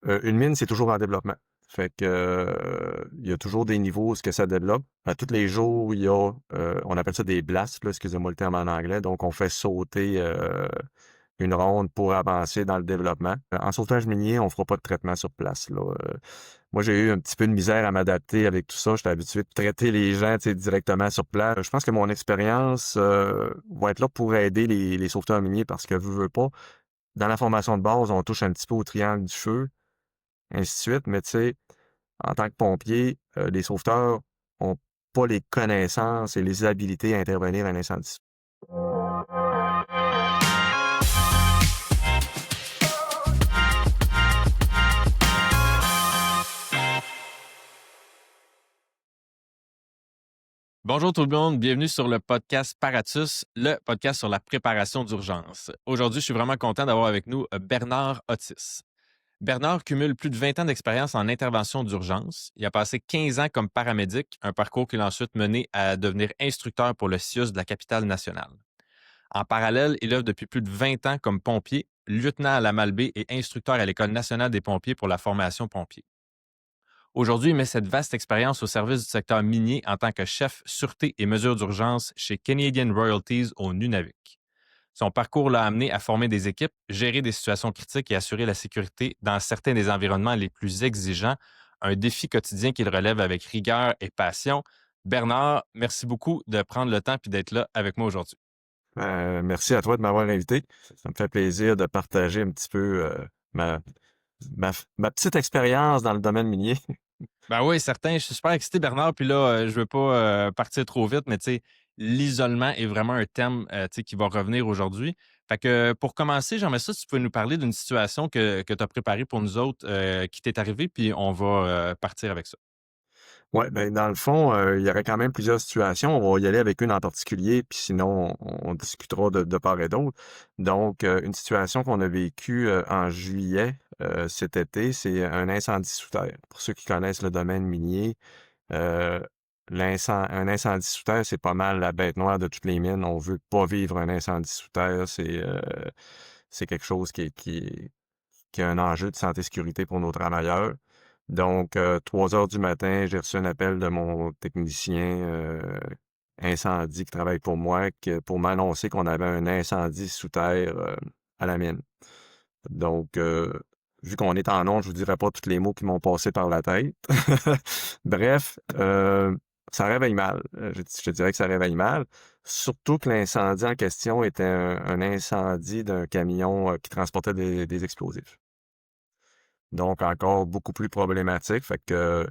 Une mine, c'est toujours en développement. Fait que, il y a toujours des niveaux où ce que ça développe. À tous les jours, il y a, on appelle ça des blasts, là, excusez-moi le terme en anglais. Donc, on fait sauter une ronde pour avancer dans le développement. En sauvetage minier, on fera pas de traitement sur place, là. Moi, j'ai eu un petit peu de misère à m'adapter avec tout ça. J'étais habitué de traiter les gens, tu sais, directement sur place. Je pense que mon expérience va être là pour aider les sauveteurs miniers parce que, veux pas, dans la formation de base, on touche un petit peu au triangle du feu, ainsi de suite. Mais tu sais, en tant que pompier, les sauveteurs ont pas les connaissances et les habilités à intervenir à un incendie. Bonjour tout le monde, bienvenue sur le podcast Paratus, le podcast sur la préparation d'urgence. Aujourd'hui, je suis vraiment content d'avoir avec nous Bernard Otis. Bernard cumule plus de 20 ans d'expérience en intervention d'urgence. Il a passé 15 ans comme paramédic, un parcours qu'il a ensuite mené à devenir instructeur pour le CIUS de la capitale nationale. En parallèle, il œuvre depuis plus de 20 ans comme pompier, lieutenant à la Malbaie et instructeur à l'École nationale des pompiers pour la formation pompier. Aujourd'hui, il met cette vaste expérience au service du secteur minier en tant que chef sûreté et mesures d'urgence chez Canadian Royalties au Nunavik. Son parcours l'a amené à former des équipes, gérer des situations critiques et assurer la sécurité dans certains des environnements les plus exigeants, un défi quotidien qu'il relève avec rigueur et passion. Bernard, merci beaucoup de prendre le temps et d'être là avec moi aujourd'hui. Merci à toi de m'avoir invité. Ça me fait plaisir de partager un petit peu ma, ma petite expérience dans le domaine minier. Ben oui, certain. Je suis super excité, Bernard. Puis là, je veux pas partir trop vite, mais tu sais, l'isolement est vraiment un thème tu sais, qui va revenir aujourd'hui. Fait que pour commencer, j'aimerais ça si tu peux nous parler d'une situation que tu as préparée pour nous autres qui t'est arrivée, puis on va partir avec ça. Ouais, ben dans le fond, il y aurait quand même plusieurs situations. On va y aller avec une en particulier, puis sinon, on discutera de part et d'autre. Donc, une situation qu'on a vécue en juillet cet été, c'est un incendie sous terre. Pour ceux qui connaissent le domaine minier, euh, un incendie sous terre, c'est pas mal la bête noire de toutes les mines. On veut pas vivre un incendie sous terre. C'est quelque chose qui a un enjeu de santé-sécurité pour nos travailleurs. Donc, 3 heures du matin, j'ai reçu un appel de mon technicien incendie qui travaille pour moi pour m'annoncer qu'on avait un incendie sous terre à la mine. Donc, vu qu'on est en ondes, je vous dirai pas tous les mots qui m'ont passé par la tête. Bref, ça réveille mal. Je te dirais que ça réveille mal. Surtout que l'incendie en question était un incendie d'un camion qui transportait des explosifs. Donc, encore beaucoup plus problématique. Fait que,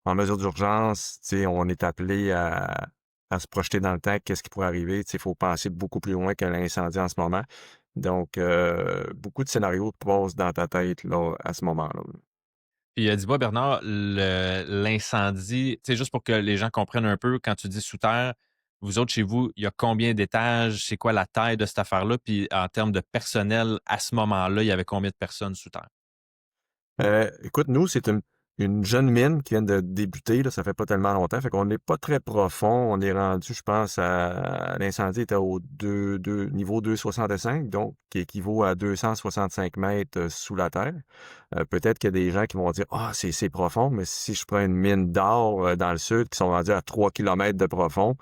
en mesure d'urgence, tu sais, on est appelé à se projeter dans le temps, qu'est-ce qui pourrait arriver. Tu sais, il faut penser beaucoup plus loin que l'incendie en ce moment. Donc, beaucoup de scénarios te passent dans ta tête là, à ce moment-là. Puis dis-moi, Bernard, l'incendie, tu sais, juste pour que les gens comprennent un peu, quand tu dis sous terre, vous autres, chez vous, il y a combien d'étages? C'est quoi la taille de cette affaire-là? Puis en termes de personnel, à ce moment-là, il y avait combien de personnes sous terre? Écoute, nous, c'est une jeune mine qui vient de débuter, là, ça fait pas tellement longtemps, fait qu'on n'est pas très profond. On est rendu, je pense, l'incendie était au niveau 2,65, donc qui équivaut à 265 mètres sous la terre. Peut-être qu'il y a des gens qui vont dire, ah, c'est profond, mais si je prends une mine d'or dans le sud qui sont rendus à 3 kilomètres de profond,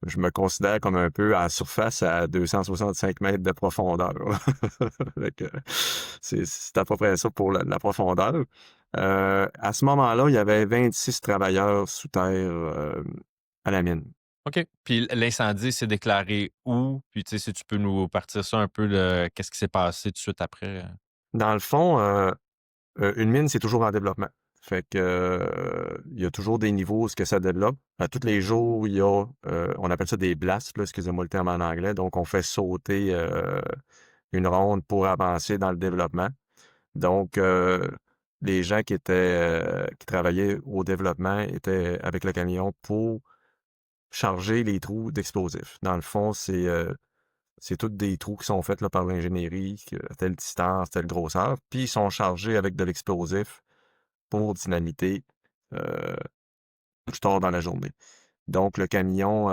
je me considère comme un peu à la surface à 265 mètres de profondeur. Fait que c'est à peu près ça pour la profondeur. À ce moment-là, il y avait 26 travailleurs sous terre à la mine. OK. Puis l'incendie s'est déclaré où? Puis tu sais, si tu peux nous partir ça un peu, qu'est-ce qui s'est passé tout de suite après? Dans le fond, une mine, c'est toujours en développement. Fait que, il y a toujours des niveaux où ce que ça développe. À tous les jours, il y a, on appelle ça des blasts, là, excusez-moi le terme en anglais. Donc, on fait sauter une ronde pour avancer dans le développement. Donc, les gens qui travaillaient au développement étaient avec le camion pour charger les trous d'explosifs. Dans le fond, c'est tous des trous qui sont faits là, par l'ingénierie, à telle distance, telle grosseur, puis ils sont chargés avec de l'explosif pour dynamiter euh, plus tard dans la journée. Donc, le camion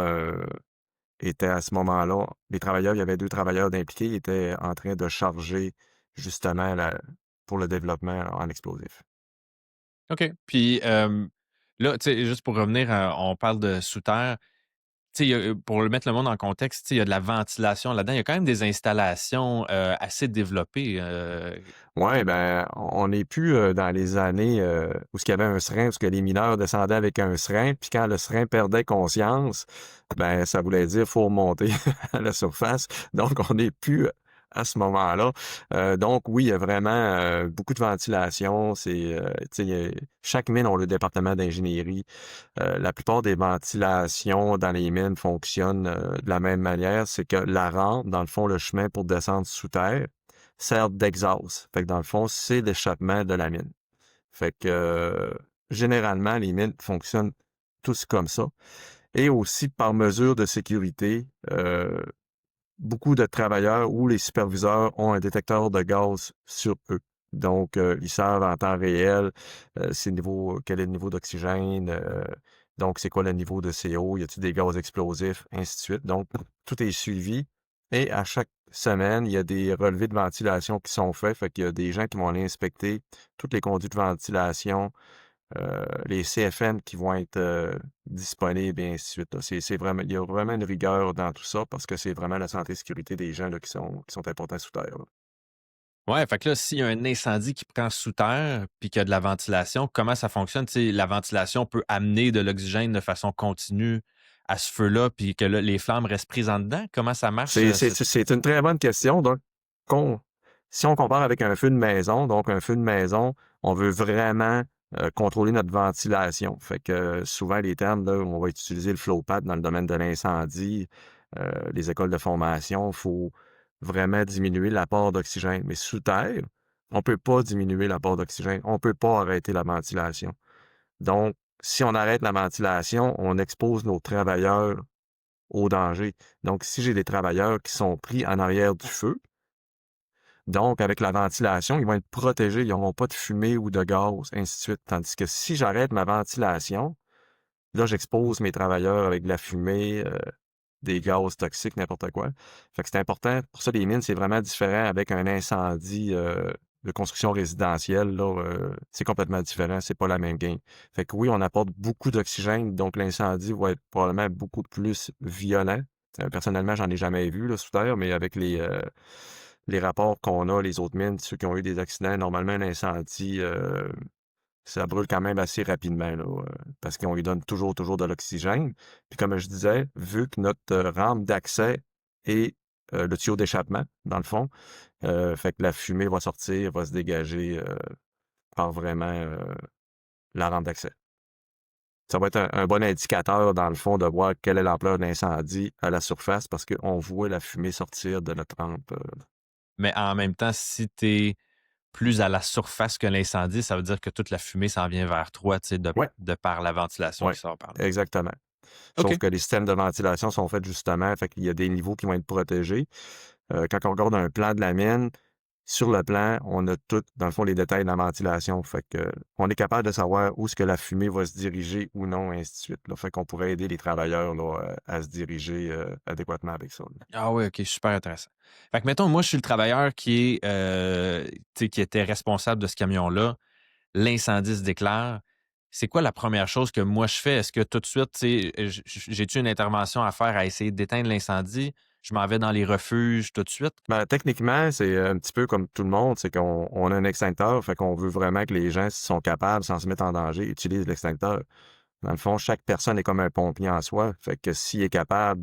était à ce moment-là, les travailleurs, il y avait 2 travailleurs d'impliqués, étaient en train de charger justement pour le développement en explosif. OK. Puis, là, tu sais, juste pour revenir on parle de sous terre. Tu sais, pour le mettre le monde en contexte, tu sais, il y a de la ventilation là-dedans. Il y a quand même des installations, assez développées, Ouais, ben, on n'est plus, dans les années, où ce qu'il y avait un serin, où ce que les mineurs descendaient avec un serin, puis quand le serin perdait conscience, ben, ça voulait dire faut remonter à la surface. Donc on n'est plus à ce moment-là. Donc oui, il y a vraiment, beaucoup de ventilation. Tu sais, chaque mine a le département d'ingénierie. La plupart des ventilations dans les mines fonctionnent, de la même manière. C'est que la rampe, dans le fond, le chemin pour descendre sous terre, sert d'exhaust. Fait que dans le fond, c'est l'échappement de la mine. Fait que, généralement, les mines fonctionnent tous comme ça. Et aussi, par mesure de sécurité, beaucoup de travailleurs ou les superviseurs ont un détecteur de gaz sur eux. Donc, ils savent en temps réel quel est le niveau d'oxygène, donc c'est quoi le niveau de CO, y a-t-il des gaz explosifs, ainsi de suite. Donc, tout est suivi et à chaque semaine, il y a des relevés de ventilation qui sont faits. Fait qu'il y a des gens qui vont aller inspecter toutes les conduits de ventilation, les CFM qui vont être, disponibles et ainsi de suite, là. C'est vraiment il y a vraiment une rigueur dans tout ça parce que c'est vraiment la santé et sécurité des gens là qui sont importants sous terre, là. ouais, fait que là, s'il y a un incendie qui prend sous terre, puis qu'il y a de la ventilation, comment ça fonctionne? Tu sais, la ventilation peut amener de l'oxygène de façon continue à ce feu-là, puis que là, les flammes restent prises en dedans? Comment ça marche, C'est une très bonne question. Donc, qu'on si on compare avec un feu de maison, donc un feu de maison, on veut vraiment, contrôler notre ventilation. Fait que souvent les termes, là, on va utiliser le flow pad dans le domaine de l'incendie, les écoles de formation, il faut vraiment diminuer l'apport d'oxygène. Mais sous terre, on peut pas diminuer l'apport d'oxygène. On peut pas arrêter la ventilation. Donc, si on arrête la ventilation, on expose nos travailleurs au danger. Donc, si j'ai des travailleurs qui sont pris en arrière du feu, donc avec la ventilation, ils vont être protégés, ils n'auront pas de fumée ou de gaz, ainsi de suite. Tandis que si j'arrête ma ventilation, là, j'expose mes travailleurs avec de la fumée, des gaz toxiques, n'importe quoi. Fait que c'est important. Pour ça, les mines, c'est vraiment différent avec un incendie de construction résidentielle. Là, c'est complètement différent. C'est pas la même game. Fait que oui, on apporte beaucoup d'oxygène, donc l'incendie va être probablement beaucoup plus violent. Personnellement, j'en ai jamais vu là, sous terre, mais avec les rapports qu'on a, les autres mines, ceux qui ont eu des accidents, normalement, un incendie, ça brûle quand même assez rapidement, là, parce qu'on lui donne toujours de l'oxygène. Puis comme je disais, vu que notre rampe d'accès est le tuyau d'échappement, dans le fond, fait que la fumée va sortir, va se dégager par vraiment la rampe d'accès. Ça va être un bon indicateur, dans le fond, de voir quelle est l'ampleur de l'incendie à la surface parce qu'on voit la fumée sortir de notre rampe. mais en même temps, si tu es plus à la surface que l'incendie, ça veut dire que toute la fumée s'en vient vers toi, tu sais, Ouais, de par la ventilation ouais, qui sort par là. exactement. Sauf OK. que les systèmes de ventilation sont faits justement, fait qu'il y a des niveaux qui vont être protégés. Quand on regarde un plan de la mine, sur le plan, on a tout, dans le fond, les détails de la ventilation. Fait que, on est capable de savoir où est-ce que la fumée va se diriger ou non, ainsi de suite, là. Fait qu'on pourrait aider les travailleurs là, à se diriger adéquatement avec ça, là. Ah oui, OK, super intéressant. Fait que mettons, moi, je suis le travailleur tu sais, qui était responsable de ce camion-là. L'incendie se déclare. C'est quoi la première chose que moi je fais? Est-ce que tout de suite, tu sais, j'ai-tu une intervention à faire à essayer d'éteindre l'incendie? Je m'en vais dans les refuges tout de suite? Ben, techniquement, c'est un petit peu comme tout le monde, c'est qu'on a un extincteur, fait qu'on veut vraiment que les gens, s'ils sont capables, sans se mettre en danger, utilisent l'extincteur. Dans le fond, chaque personne est comme un pompier en soi, fait que s'il est capable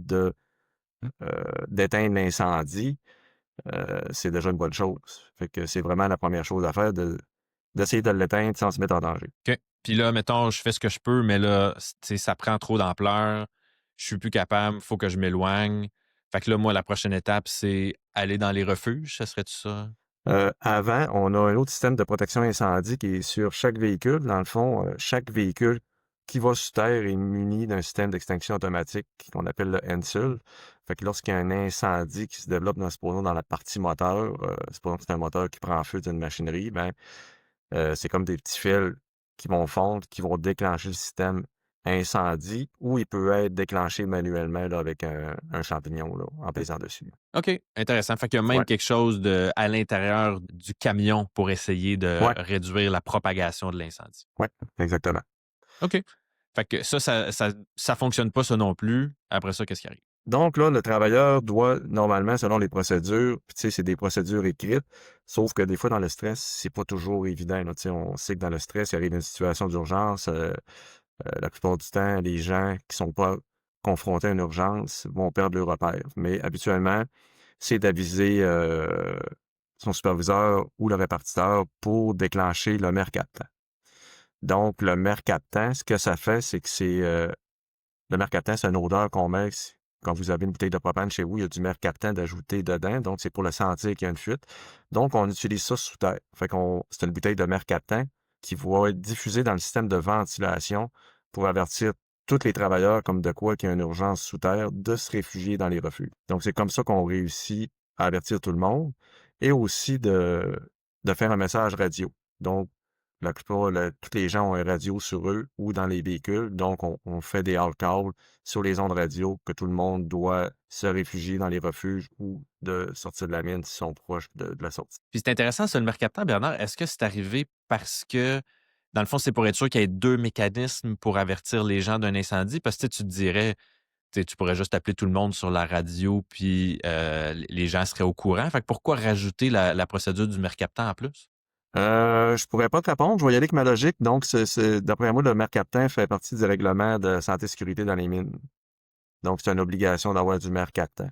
d'éteindre l'incendie, c'est déjà une bonne chose. Fait que c'est vraiment la première chose à faire, d'essayer de l'éteindre sans se mettre en danger. OK. Puis là, mettons, je fais ce que je peux, mais là, tu sais, ça prend trop d'ampleur. Je suis plus capable, il faut que je m'éloigne. Fait que là, moi, la prochaine étape, c'est aller dans les refuges, ça serait-tu ça? Avant, on a un autre système de protection incendie qui est sur chaque véhicule. Dans le fond, chaque véhicule qui va sur terre est muni d'un système d'extinction automatique qu'on appelle le NSUL. Fait que lorsqu'il y a un incendie qui se développe supposons dans la partie moteur, supposons que c'est un moteur qui prend feu d'une machinerie, ben, c'est comme des petits fils qui vont fondre, qui vont déclencher le système incendie ou il peut être déclenché manuellement là, avec un champignon là, en pesant dessus. OK, intéressant. Fait qu'il y a même Ouais, quelque chose à l'intérieur du camion pour essayer de ouais, réduire la propagation de l'incendie. ouais, exactement. OK. Fait que ça fonctionne pas ça non plus. Après ça, qu'est-ce qui arrive? Donc là, le travailleur doit, normalement, selon les procédures, puis tu sais, c'est des procédures écrites, sauf que des fois, dans le stress, c'est pas toujours évident, là. Tu sais, on sait que dans le stress, il arrive une situation d'urgence. La plupart du temps, les gens qui sont pas confrontés à une urgence vont perdre leur repère. Mais habituellement, c'est d'aviser son superviseur ou le répartiteur pour déclencher le mercaptan. Donc, le mercaptan, ce que ça fait, c'est que le mercaptan, c'est une odeur qu'on met quand vous avez une bouteille de propane chez vous, il y a du mercaptan d'ajouter dedans, donc c'est pour le sentir qu'il y a une fuite. Donc, on utilise ça sous terre. C'est une bouteille de mercaptan qui va être diffusée dans le système de ventilation pour avertir tous les travailleurs comme de quoi qu'il y a une urgence sous terre de se réfugier dans les refuges. Donc, c'est comme ça qu'on réussit à avertir tout le monde et aussi de faire un message radio. Donc, la plupart, tous les gens ont un radio sur eux ou dans les véhicules, donc on fait des out-calls sur les ondes radio que tout le monde doit se réfugier dans les refuges ou de sortir de la mine s'ils sont proches de la sortie. Puis c'est intéressant ça, le mercaptan, Bernard. Est-ce que c'est arrivé parce que, dans le fond, c'est pour être sûr qu'il y ait 2 mécanismes pour avertir les gens d'un incendie? Parce que tu sais, tu te dirais, tu pourrais juste appeler tout le monde sur la radio, puis les gens seraient au courant. Fait que pourquoi rajouter la procédure du mercaptan en plus? Je pourrais pas te répondre, je vais y aller avec ma logique. Donc, d'après moi, le mercaptan fait partie du règlement de santé et sécurité dans les mines. Donc, c'est une obligation d'avoir du mercaptan.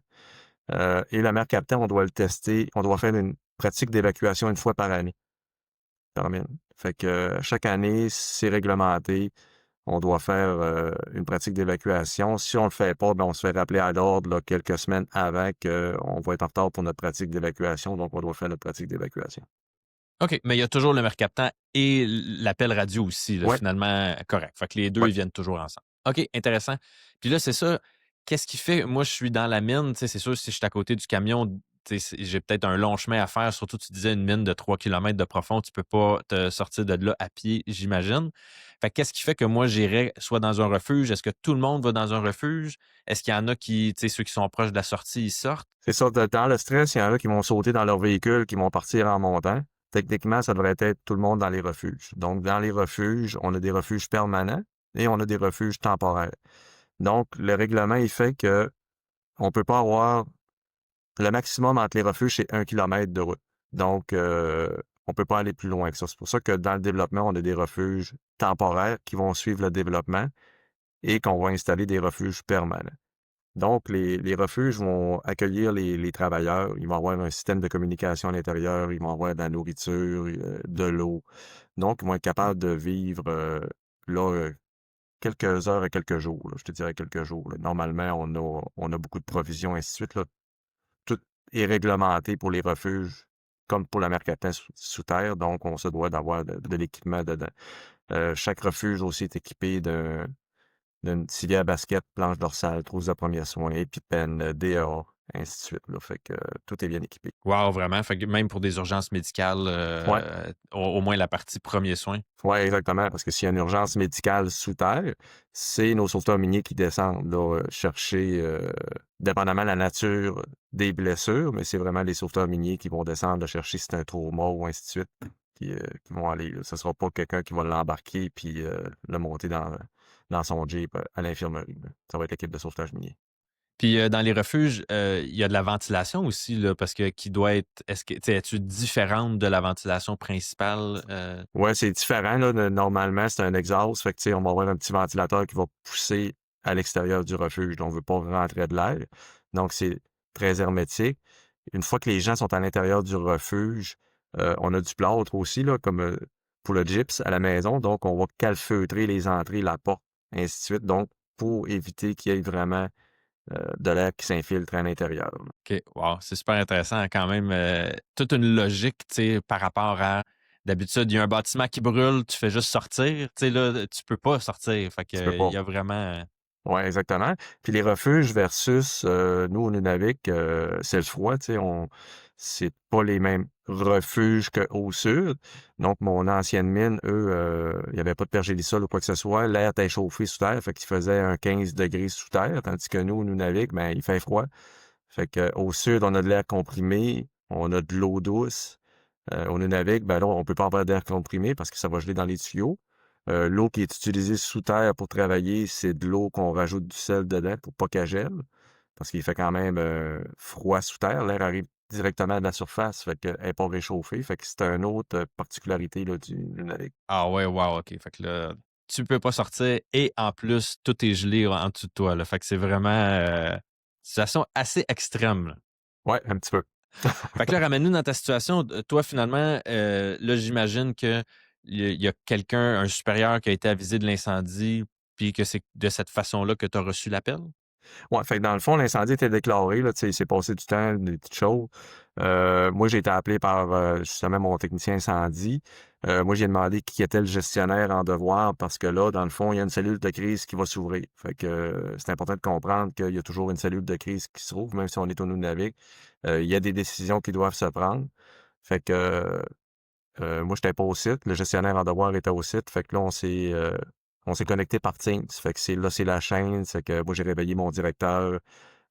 Et le mercaptan, on doit le tester, on doit faire une pratique d'évacuation une fois par année par mine. Fait que chaque année, c'est réglementé. On doit faire une pratique d'évacuation. Si on le fait pas, ben, on se fait rappeler à l'ordre là, quelques semaines avant qu'on va être en retard pour notre pratique d'évacuation. Donc, on doit faire notre pratique d'évacuation. OK, mais il y a toujours le mercaptan et l'appel radio aussi, là, Ouais, finalement, correct. Fait que les 2 ouais. ils viennent toujours ensemble. OK, intéressant. Puis là, c'est ça, qu'est-ce qui fait moi, je suis dans la mine, tu sais, c'est sûr, si je suis à côté du camion, tu sais, j'ai peut-être un long chemin à faire, surtout tu disais une mine de 3 kilomètres de profond, tu peux pas te sortir de là à pied, j'imagine. Fait que qu'est-ce qui fait que moi, j'irais soit dans un refuge? Est-ce que tout le monde va dans un refuge? Est-ce qu'il y en a qui, tu sais, ceux qui sont proches de la sortie, ils sortent? C'est ça. Dans le stress, il y en a qui vont sauter dans leur véhicule, qui vont partir en montant. Techniquement, ça devrait être tout le monde dans les refuges. Donc, dans les refuges, on a des refuges permanents et on a des refuges temporaires. Donc, le règlement, il fait que on peut pas avoir le maximum entre les refuges, c'est 1 kilomètre de route. Donc, on peut pas aller plus loin que ça. C'est pour ça que dans le développement, on a des refuges temporaires qui vont suivre le développement et qu'on va installer des refuges permanents. Donc, les refuges vont accueillir les travailleurs. Ils vont avoir un système de communication à l'intérieur. Ils vont avoir de la nourriture, de l'eau. Donc, ils vont être capables de vivre là, quelques heures et quelques jours, là. Je te dirais quelques jours, là. Normalement, on a beaucoup de provisions, ainsi de suite, là. Tout est réglementé pour les refuges, comme pour la Mercatin sous terre, donc on se doit d'avoir de l'équipement dedans. Chaque refuge aussi est équipé d'une civière basket, planche dorsale, trousse de premiers soins, épipène, DA, ainsi de suite, là. Fait que tout est bien équipé. Wow, vraiment? Fait que même pour des urgences médicales, Ouais. au moins la partie premiers soins? Ouais, exactement, parce que s'il y a une urgence médicale sous terre, c'est nos sauveteurs miniers qui descendent là, chercher, dépendamment de la nature des blessures, mais c'est vraiment les sauveteurs miniers qui vont descendre là, chercher si c'est un trauma ou ainsi de suite, qui vont aller, là. Ce sera pas quelqu'un qui va l'embarquer puis le monter dans son Jeep à l'infirmerie, là. Ça va être l'équipe de sauvetage minier. Puis, dans les refuges, il y a de la ventilation aussi, là, parce que qui doit être est-ce que tu sais, es-tu différente de la ventilation principale? Ouais, c'est différent, là. Normalement, c'est un exhaust. Fait que, tu sais, on va avoir un petit ventilateur qui va pousser à l'extérieur du refuge. Donc, on veut pas rentrer de l'air. Donc, c'est très hermétique. Une fois que les gens sont à l'intérieur du refuge, on a du plâtre aussi, là, comme pour le gyps à la maison. Donc, on va calfeutrer les entrées, la porte, ainsi de suite. Donc, pour éviter qu'il y ait vraiment de l'air qui s'infiltre à l'intérieur, là. OK, wow, c'est super intéressant quand même, toute une logique, tu sais, par rapport à d'habitude, il y a un bâtiment qui brûle, tu fais juste sortir. Tu sais, là, tu peux pas sortir. Fait Tu peux que, il pas. y a vraiment Ouais, exactement. Puis les refuges versus nous, au Nunavik, c'est le froid, tu sais, c'est pas les mêmes refuges qu'au sud. Donc, mon ancienne mine, eux, il n'y avait pas de pergélisol ou quoi que ce soit. L'air était chauffé sous terre, fait qu'il faisait un 15 degrés sous terre, tandis que nous navigue, ben, il fait froid. Fait que au sud, on a de l'air comprimé, on a de l'eau douce. Au Nunavik, ben là, on peut pas avoir d'air comprimé parce que ça va geler dans les tuyaux. L'eau qui est utilisée sous terre pour travailler, c'est de l'eau qu'on rajoute du sel dedans pour pas qu'elle gèle. Parce qu'il fait quand même froid sous terre. L'air arrive directement de la surface, fait qu'elle n'est pas réchauffée. Fait que c'est une autre particularité là, du Nunavik. Ah ouais, wow, OK. Fait que là, tu peux pas sortir et en plus, tout est gelé en dessous de toi, là. Fait que c'est vraiment, situation assez extrême, là. Ouais, un petit peu. Fait que là, ramène-nous dans ta situation. Toi, finalement, là, j'imagine qu'il y a quelqu'un, un supérieur qui a été avisé de l'incendie, puis que c'est de cette façon-là que tu as reçu l'appel? Ouais, fait que dans le fond, l'incendie était déclaré, là, tu sais, il s'est passé du temps, des petites choses. Moi, j'ai été appelé par justement mon technicien incendie. Moi, j'ai demandé qui était le gestionnaire en devoir parce que là, dans le fond, il y a une cellule de crise qui va s'ouvrir. Fait que c'est important de comprendre qu'il y a toujours une cellule de crise qui s'ouvre, même si on est au Nunavik. Il y a des décisions qui doivent se prendre. Fait que moi, j'étais pas au site. Le gestionnaire en devoir était au site. Fait que là, on s'est connecté par Teams. Fait que c'est la chaîne. C'est que moi, j'ai réveillé mon directeur.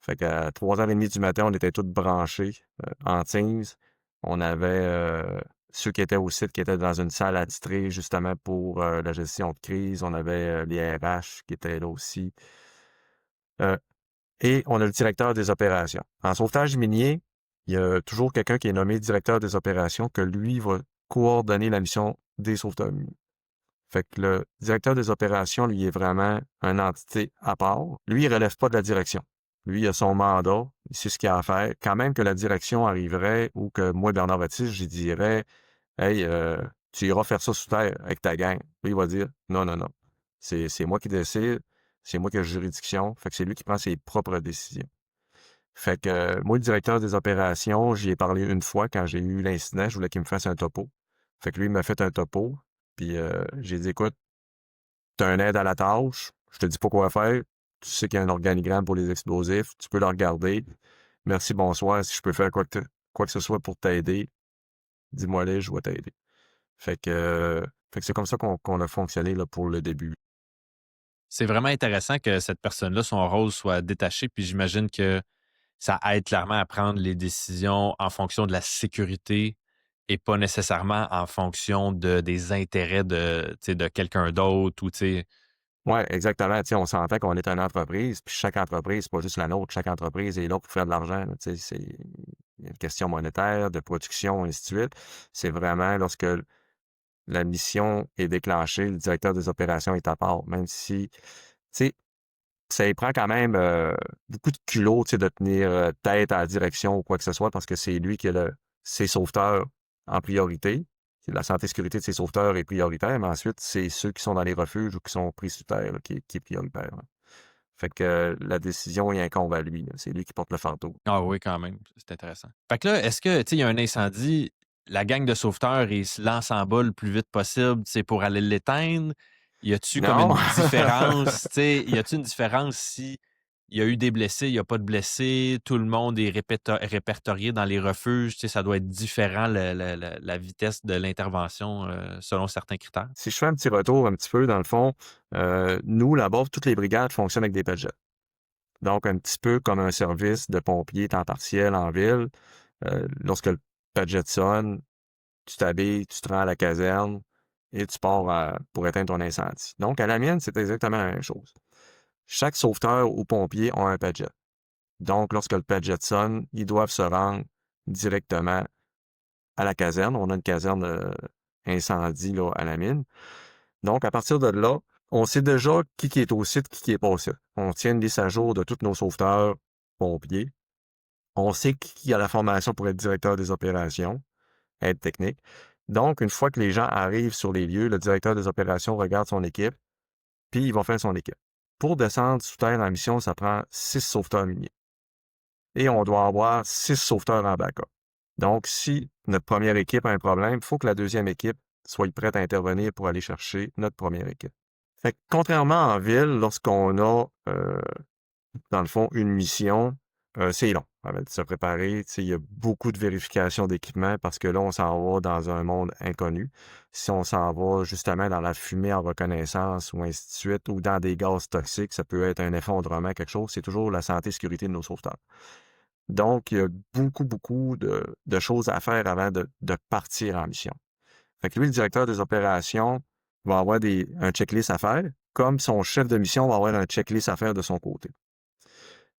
Fait qu'à 3h30 du matin, on était tous branchés en Teams. On avait ceux qui étaient au site qui étaient dans une salle attitrée justement pour la gestion de crise. On avait les RH qui étaient là aussi. Euh, et on a le directeur des opérations. En sauvetage minier, il y a toujours quelqu'un qui est nommé directeur des opérations que lui va coordonner la mission des sauveteurs miniers. Fait que le directeur des opérations, lui, est vraiment une entité à part. Lui, il relève pas de la direction. Lui, il a son mandat, il sait ce qu'il a à faire. Quand même que la direction arriverait ou que moi, Bernard Baptiste, je dirais Hey, tu iras faire ça sous terre avec ta gang. Lui, il va dire non, non, non. C'est moi qui décide, c'est moi qui ai la juridiction. Fait que c'est lui qui prend ses propres décisions. Fait que moi, le directeur des opérations, j'y ai parlé une fois quand j'ai eu l'incident, je voulais qu'il me fasse un topo. Fait que lui, il m'a fait un topo. Puis j'ai dit, écoute, tu as un aide à la tâche, je te dis pas quoi faire. Tu sais qu'il y a un organigramme pour les explosifs, tu peux le regarder. Merci, bonsoir. Si je peux faire quoi que ce soit pour t'aider, dis-moi les, je vais t'aider. Fait que c'est comme ça qu'on a fonctionné là, pour le début. C'est vraiment intéressant que cette personne-là, son rôle soit détaché, puis j'imagine que ça aide clairement à prendre les décisions en fonction de la sécurité et pas nécessairement en fonction des intérêts de quelqu'un d'autre ou tu sais. Ouais, exactement. Tu sais, on s'entend qu'on est une entreprise, puis chaque entreprise, c'est pas juste la nôtre, chaque entreprise est là pour faire de l'argent. Là, tu sais, il y a une question monétaire, de production, ainsi de suite. C'est vraiment lorsque la mission est déclenchée, le directeur des opérations est à part, même si, tu sais, ça y prend quand même beaucoup de culot, tu sais, de tenir tête à la direction ou quoi que ce soit, parce que c'est lui qui a ses sauveteurs en priorité. La santé et sécurité de ses sauveteurs est prioritaire, mais ensuite, c'est ceux qui sont dans les refuges ou qui sont pris sous terre là, qui est prioritaire. Là. Fait que la décision il incombe à lui. Là. C'est lui qui porte le fardeau. Ah oui, quand même, c'est intéressant. Fait que là, est-ce que, tu sais, il y a un incendie, la gang de sauveteurs, ils se lancent en bas le plus vite possible, c'est pour aller l'éteindre? Y a-tu comme Non! une différence, tu sais, y a-tu une différence si il y a eu des blessés, il y a pas de blessés, tout le monde est répertorié dans les refuges, tu sais, ça doit être différent la vitesse de l'intervention, selon certains critères? Si je fais un petit retour un petit peu, dans le fond, nous, là-bas, toutes les brigades fonctionnent avec des Padgets. Donc, un petit peu comme un service de pompier temps partiel en ville. Lorsque le Padget sonne, tu t'habilles, tu te rends à la caserne et tu pars pour éteindre ton incendie. Donc, à la mienne, c'est exactement la même chose. Chaque sauveteur ou pompier a un Padget. Donc, lorsque le Padget sonne, ils doivent se rendre directement à la caserne. On a une caserne incendie là, à la mine. Donc, à partir de là, on sait déjà qui est au site, qui est pas au site. On tient une liste à jour de tous nos sauveteurs pompiers. On sait qui a la formation pour être directeur des opérations, aide technique. Donc, une fois que les gens arrivent sur les lieux, le directeur des opérations regarde son équipe, puis il va faire son équipe. Pour descendre sous terre en mission, ça prend 6 sauveteurs miniers. Et on doit avoir 6 sauveteurs en backup. Donc, si notre première équipe a un problème, il faut que la deuxième équipe soit prête à intervenir pour aller chercher notre première équipe. Fait que, contrairement en ville, lorsqu'on a, dans le fond, une mission, c'est long. avant de se préparer, tu sais, il y a beaucoup de vérifications d'équipement parce que là, on s'en va dans un monde inconnu. Si on s'en va justement dans la fumée en reconnaissance ou ainsi de suite, ou dans des gaz toxiques, ça peut être un effondrement, quelque chose, c'est toujours la santé et sécurité de nos sauveteurs. Donc, il y a beaucoup, beaucoup de choses à faire avant de partir en mission. Fait que lui, le directeur des opérations va avoir un checklist à faire, comme son chef de mission va avoir un checklist à faire de son côté.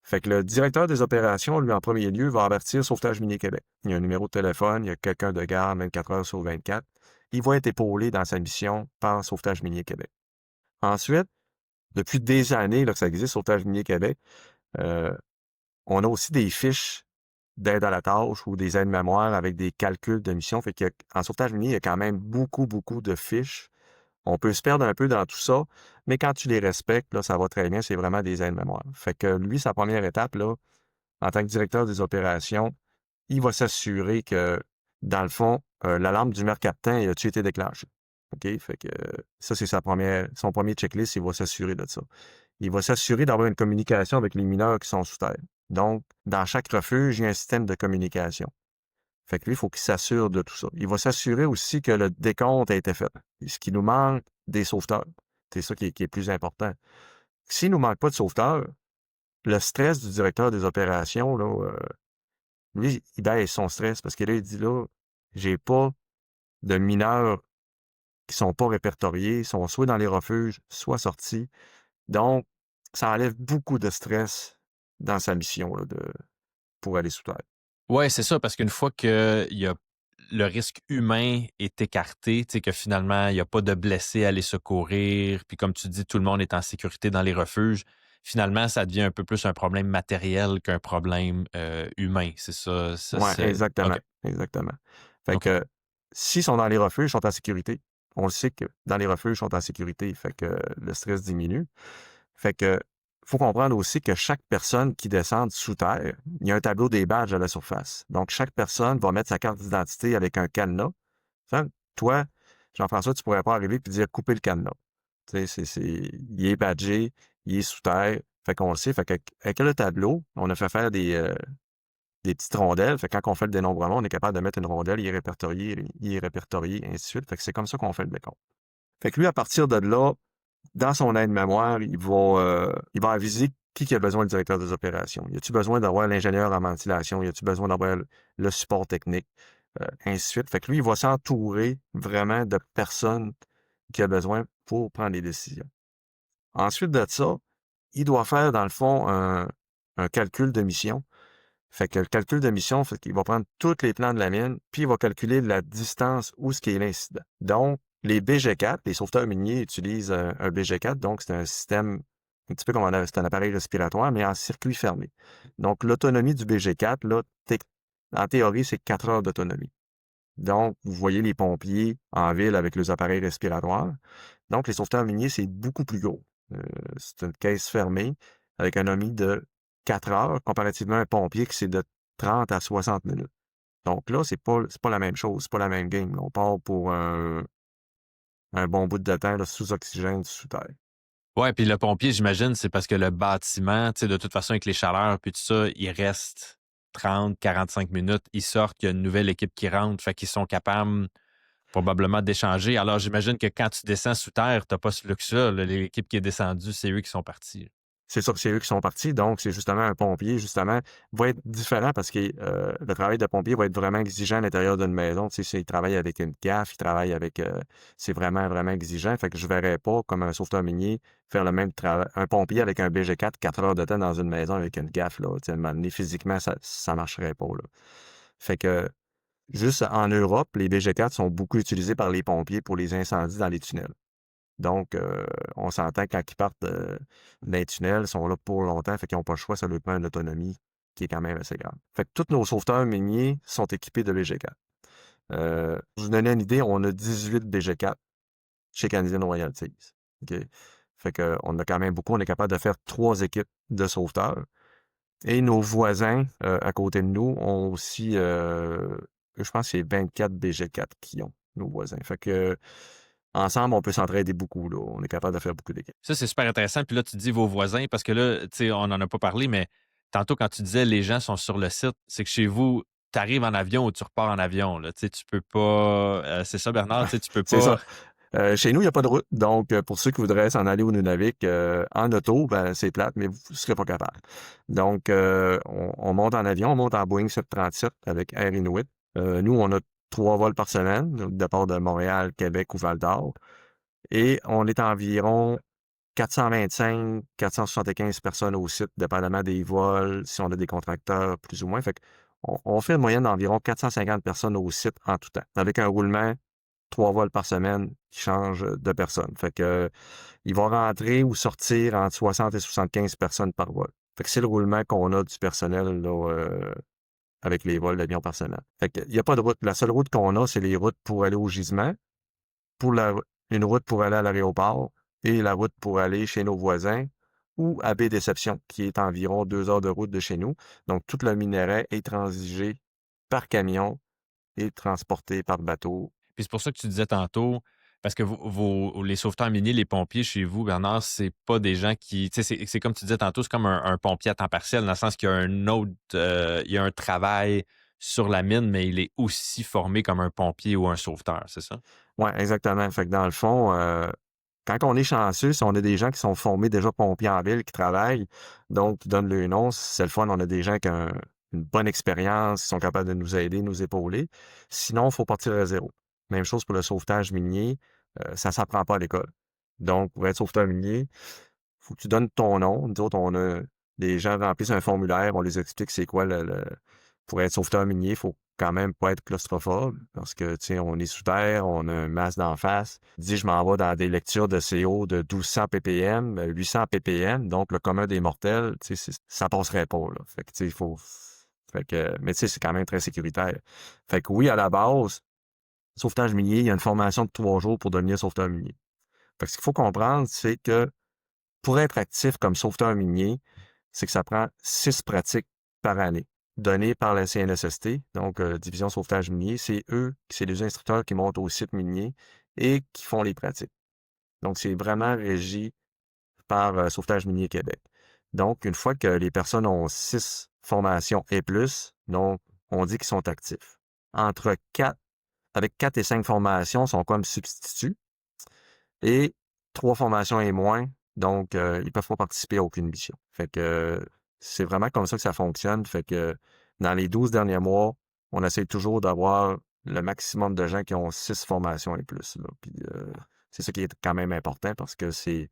Fait que le directeur des opérations, lui, en premier lieu, va avertir Sauvetage Minier Québec. Il y a un numéro de téléphone, il y a quelqu'un de garde 24 heures sur 24. Il va être épaulé dans sa mission par Sauvetage Minier Québec. Ensuite, depuis des années là, que ça existe, Sauvetage Minier Québec, euh, on a aussi des fiches d'aide à la tâche ou des aides-mémoires avec des calculs de mission. Fait qu'en sauvetage minier, il y a quand même beaucoup, beaucoup de fiches. On peut se perdre un peu dans tout ça, mais quand tu les respectes, là, ça va très bien. C'est vraiment des aides-mémoires. Fait que lui, sa première étape, là, en tant que directeur des opérations, il va s'assurer que, dans le fond, l'alarme du mercaptan a-tu été déclenchée. OK? Fait que ça, c'est son premier checklist, il va s'assurer de ça. Il va s'assurer d'avoir une communication avec les mineurs qui sont sous terre. Donc, dans chaque refuge, il y a un système de communication. Fait que lui, il faut qu'il s'assure de tout ça. Il va s'assurer aussi que le décompte a été fait. Ce qui nous manque, des sauveteurs. C'est ça qui est plus important. S'il nous manque pas de sauveteurs, le stress du directeur des opérations, là, lui, il baisse son stress parce que là, il dit là, j'ai pas de mineurs qui sont pas répertoriés, sont soit dans les refuges, soit sortis. Donc, ça enlève beaucoup de stress dans sa mission là, pour aller sous terre. Ouais, c'est ça, parce qu'une fois que le risque humain est écarté, tu sais, que finalement, il n'y a pas de blessés à aller secourir, puis comme tu dis, tout le monde est en sécurité dans les refuges, finalement, ça devient un peu plus un problème matériel qu'un problème humain. C'est ça, Ouais, exactement, OK, exactement. Fait OK. que s'ils sont dans les refuges, ils sont en sécurité. On le sait que dans les refuges, ils sont en sécurité, fait que le stress diminue. Fait que faut comprendre aussi que chaque personne qui descend sous terre, il y a un tableau des badges à la surface. Donc, chaque personne va mettre sa carte d'identité avec un cadenas. Fait que toi, Jean-François, tu pourrais pas arriver et dire couper le cadenas. Tu sais, il est badgé, il est sous terre. Fait qu'on le sait. Fait que, avec le tableau, on a fait faire des petites rondelles. Fait que quand on fait le dénombrement, on est capable de mettre une rondelle, il est répertorié, et ainsi de suite. Fait que c'est comme ça qu'on fait le décompte. Fait que lui, à partir de là, dans son aide-mémoire, il va aviser qui a besoin du directeur des opérations. Y a-tu besoin d'avoir l'ingénieur en ventilation? Y a-tu besoin d'avoir le support technique? Ainsi de suite. Fait que lui, il va s'entourer vraiment de personnes qui a besoin pour prendre les décisions. Ensuite de ça, il doit faire, dans le fond, un calcul de mission. Fait que le calcul de mission, fait qu'il va prendre tous les plans de la mine, puis il va calculer la distance où ce qui est l'incident. Donc, les BG4, les sauveteurs miniers utilisent un BG4, donc c'est un système un petit peu comme c'est un appareil respiratoire, mais en circuit fermé. Donc, l'autonomie du BG4, là, en théorie, c'est 4 heures d'autonomie. Donc, vous voyez les pompiers en ville avec leurs appareils respiratoires. Donc, les sauveteurs miniers, c'est beaucoup plus gros. C'est une caisse fermée avec un OMI de 4 heures, comparativement à un pompier qui c'est de 30 à 60 minutes. Donc là, c'est pas la même chose, c'est pas la même game. On part pour un bon bout de temps là, sous oxygène, sous terre. Ouais, puis le pompier, j'imagine, c'est parce que le bâtiment, tu sais, de toute façon, avec les chaleurs, puis tout ça, il reste 30, 45 minutes. Ils sortent, il y a une nouvelle équipe qui rentre, fait qu'ils sont capables probablement d'échanger. Alors, j'imagine que quand tu descends sous terre, tu n'as pas ce luxe-là. Là. L'équipe qui est descendue, c'est eux qui sont partis. C'est ça, c'est eux qui sont partis. Donc, c'est justement un pompier, justement, va être différent parce que le travail de pompier va être vraiment exigeant à l'intérieur d'une maison. Tu sais, il travaille avec une CAF, il travaille avec... c'est vraiment, vraiment exigeant. Fait que je ne verrais pas, comme un sauveteur minier, faire le même travail. Un pompier avec un BG4, 4 heures de temps dans une maison avec une CAF, là, tu sais, à un moment donné, physiquement, ça ne marcherait pas, là. Fait que, juste en Europe, les BG4 sont beaucoup utilisés par les pompiers pour les incendies dans les tunnels. Donc, on s'entend que quand ils partent d'un tunnel, ils sont là pour longtemps, fait qu'ils n'ont pas le choix, ça leur prend une autonomie qui est quand même assez grande. Fait que tous nos sauveteurs miniers sont équipés de BG4. Pour vous donner une idée, on a 18 BG4 chez Canadian Royalties. OK? Fait qu'on a quand même beaucoup. On est capable de faire 3 équipes de sauveteurs. Et nos voisins à côté de nous ont aussi, je pense que c'est 24 BG4 qui ont, nos voisins. Fait que ensemble, on peut s'entraider beaucoup, là. On est capable de faire beaucoup d'équipes. Ça, c'est super intéressant. Puis là, tu dis vos voisins, parce que là, tu sais, on n'en a pas parlé, mais tantôt, quand tu disais les gens sont sur le site, c'est que chez vous, tu arrives en avion ou tu repars en avion, là. Tu sais, tu peux pas. C'est ça, Bernard, tu sais, tu peux C'est ça. pas. Chez nous, il y a pas de route. Donc, pour ceux qui voudraient s'en aller au Nunavik, en auto, ben, c'est plate, mais vous ne serez pas capable. Donc, on monte en avion, on monte en Boeing 737 avec Air Inuit. Nous, on a 3 vols par semaine, de départ de Montréal, Québec ou Val-d'Or. Et on est environ 425-475 personnes au site, dépendamment des vols, si on a des contracteurs, plus ou moins. Fait on fait une moyenne d'environ 450 personnes au site en tout temps, avec un roulement 3 vols par semaine qui change de personnes. Fait que, il va rentrer ou sortir entre 60 et 75 personnes par vol. Fait que c'est le roulement qu'on a du personnel là, avec les vols d'avion par semaine. Fait que, il y a pas de route. La seule route qu'on a, c'est les routes pour aller au gisement, pour une route pour aller à l'aéroport et la route pour aller chez nos voisins ou à Baie-Déception, qui est environ 2 heures de route de chez nous. Donc, tout le minerai est transigé par camion et transporté par bateau. Puis c'est pour ça que tu disais tantôt, parce que les sauveteurs miniers, les pompiers chez vous, Bernard, c'est pas des gens qui. Tu sais, c'est comme tu disais tantôt, c'est comme un pompier à temps partiel, dans le sens qu'il y a un autre. Il y a un travail sur la mine, mais il est aussi formé comme un pompier ou un sauveteur, c'est ça? Ouais, exactement. Fait que dans le fond, quand on est chanceux, si on a des gens qui sont formés déjà pompiers en ville, qui travaillent, donc qui donnent le nom, c'est le fun. On a des gens qui ont une bonne expérience, qui sont capables de nous aider, nous épauler. Sinon, il faut partir à zéro. Même chose pour le sauvetage minier, ça s'apprend pas à l'école. Donc, pour être sauveteur minier, faut que tu donnes ton nom. Nous autres, on a des gens remplissent un formulaire, on les explique c'est quoi pour être sauveteur minier, il faut quand même pas être claustrophobe parce que, tu sais, on est sous terre, on a un masque d'en face. Dis, je m'en vais dans des lectures de CO de 1200 ppm, 800 ppm, donc le commun des mortels, tu sais, ça passerait pas, là. Fait que, tu sais, il faut... Fait que, mais tu sais, c'est quand même très sécuritaire. Fait que oui, à la base, sauvetage minier, il y a une formation de 3 jours pour devenir sauveteur minier. Fait que ce qu'il faut comprendre, c'est que pour être actif comme sauveteur minier, c'est que ça prend 6 pratiques par année, données par la CNSST, donc Division Sauvetage Minier. C'est les instructeurs qui montent au site minier et qui font les pratiques. Donc, c'est vraiment régi par Sauvetage Minier Québec. Donc, une fois que les personnes ont 6 formations et plus, donc, on dit qu'ils sont actifs. Entre 4, avec 4 et 5 formations, sont comme substituts. Et 3 formations et moins, donc ils peuvent pas participer à aucune mission. Fait que c'est vraiment comme ça que ça fonctionne. Fait que dans les 12 derniers mois, on essaie toujours d'avoir le maximum de gens qui ont 6 formations et plus, là. Puis c'est ça qui est quand même important parce que c'est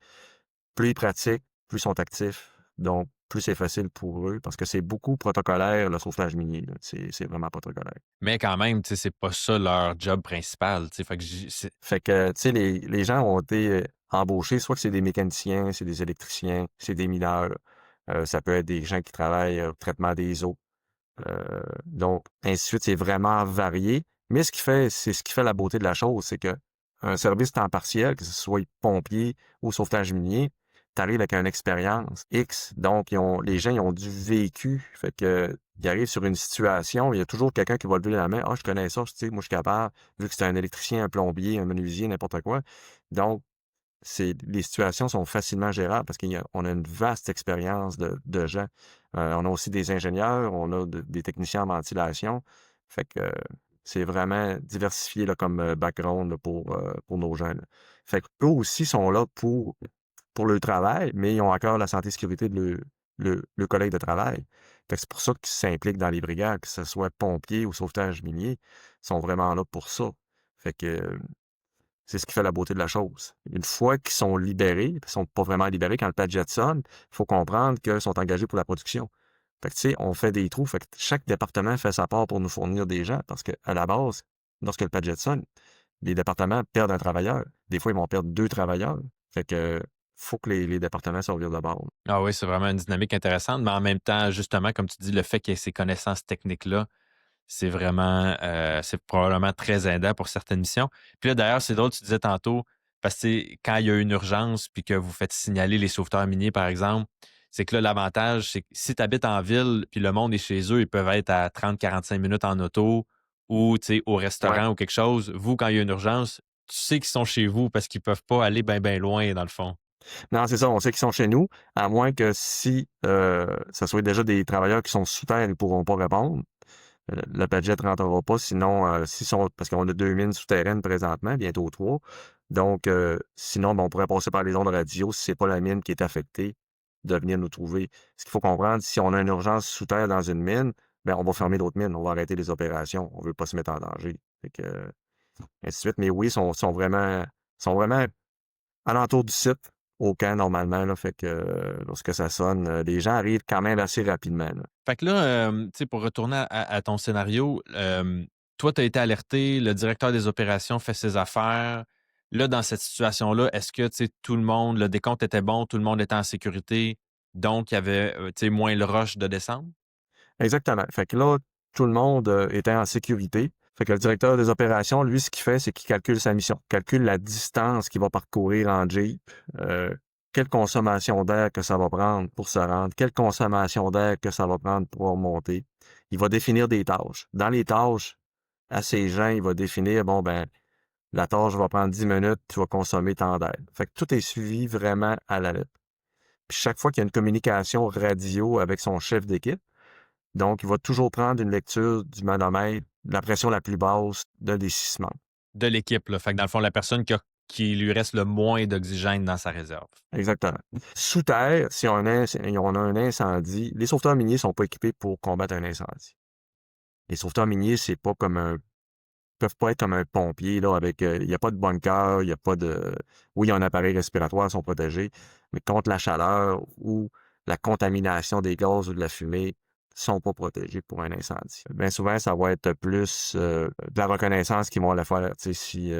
plus ils pratiquent, plus ils sont actifs, donc plus c'est facile pour eux parce que c'est beaucoup protocolaire, le sauvetage minier, là. C'est vraiment protocolaire. Mais quand même, tu sais, c'est pas ça leur job principal. Tu sais, fait que Fait que, tu sais, les gens ont été embauchés, soit que c'est des mécaniciens, c'est des électriciens, c'est des mineurs. Ça peut être des gens qui travaillent au traitement des eaux. Donc, ainsi de suite, c'est vraiment varié. Mais c'est ce qui fait la beauté de la chose, c'est que un service temps partiel, que ce soit pompier ou sauvetage minier, tu arrives avec une expérience X. Donc, les gens, ils ont du vécu. Fait que, ils arrivent sur une situation, il y a toujours quelqu'un qui va lever la main. Ah, je connais ça, tu sais, moi, je suis capable, vu que c'est un électricien, un plombier, un menuisier, n'importe quoi. Donc, les situations sont facilement gérables parce qu'on a une vaste expérience de gens. On a aussi des ingénieurs, on a des techniciens en ventilation. Fait que c'est vraiment diversifié là, comme background là, pour nos gens, là. Fait qu'eux aussi sont là pour le travail, mais ils ont encore la santé et sécurité de le collègue de travail. Fait que c'est pour ça qu'ils s'impliquent dans les brigades, que ce soit pompiers ou sauvetage minier, ils sont vraiment là pour ça. Fait que c'est ce qui fait la beauté de la chose. Une fois qu'ils sont libérés, ils sont pas vraiment libérés quand le Padjet sonne, il faut comprendre qu'ils sont engagés pour la production. Fait que, tu sais, on fait des trous. Fait que chaque département fait sa part pour nous fournir des gens parce qu'à la base, lorsque le Padjet sonne, les départements perdent un travailleur. Des fois, ils vont perdre 2 travailleurs. Fait que faut que les départements servent de base. Ah oui, c'est vraiment une dynamique intéressante, mais en même temps, justement, comme tu dis, le fait qu'il y ait ces connaissances techniques-là, c'est probablement très aidant pour certaines missions. Puis là, d'ailleurs, c'est drôle, tu disais tantôt, parce que tu sais, quand il y a une urgence puis que vous faites signaler les sauveteurs miniers, par exemple, c'est que là, l'avantage, c'est que si tu habites en ville puis le monde est chez eux, ils peuvent être à 30-45 minutes en auto ou tu sais, au Ouais. restaurant ou quelque chose. Vous, quand il y a une urgence, tu sais qu'ils sont chez vous parce qu'ils peuvent pas aller bien, bien loin, dans le fond. Non, c'est ça, on sait qu'ils sont chez nous, à moins que si ça soit déjà des travailleurs qui sont sous terre, ils ne pourront pas répondre. Le budget ne rentrera pas, sinon, parce qu'on a 2 mines souterraines présentement, bientôt 3. Donc, sinon, ben, on pourrait passer par les ondes radio si c'est pas la mine qui est affectée, de venir nous trouver. Ce qu'il faut comprendre, si on a une urgence sous terre dans une mine, ben, on va fermer d'autres mines, on va arrêter les opérations, on veut pas se mettre en danger. Fait que, ainsi de suite. Mais oui, sont vraiment alentour du site, au camp normalement, là, fait que lorsque ça sonne, les gens arrivent quand même assez rapidement, là. Fait que là, tu sais, pour retourner à ton scénario, toi, tu as été alerté, le directeur des opérations fait ses affaires. Là, dans cette situation-là, est-ce que, tu sais, tout le monde, le décompte était bon, tout le monde était en sécurité, donc il y avait, tu sais, moins le rush de descendre? Exactement. Fait que là, tout le monde était en sécurité. Fait que le directeur des opérations, lui, ce qu'il fait, c'est qu'il calcule sa mission, calcule la distance qu'il va parcourir en Jeep, euh, quelle consommation d'air que ça va prendre pour se rendre, quelle consommation d'air que ça va prendre pour remonter. Il va définir des tâches. Dans les tâches, à ces gens, il va définir, bon, ben, la tâche va prendre 10 minutes, tu vas consommer tant d'air. Fait que tout est suivi vraiment à la lettre. Puis chaque fois qu'il y a une communication radio avec son chef d'équipe, donc il va toujours prendre une lecture du manomètre, de la pression la plus basse d'un des 6 membres. De l'équipe, là. Fait que dans le fond, la personne qui lui reste le moins d'oxygène dans sa réserve. Exactement. Sous terre, si on a un incendie, les sauveteurs miniers ne sont pas équipés pour combattre un incendie. Les sauveteurs miniers, c'est pas comme peuvent pas être comme un pompier, là, avec, il n'y a pas de bunker, il n'y a pas de, oui, il y a un appareil respiratoire, ils sont protégés, mais contre la chaleur ou la contamination des gaz ou de la fumée, ils sont pas protégés pour un incendie. Bien souvent, ça va être plus de la reconnaissance qu'ils vont aller faire, tu sais,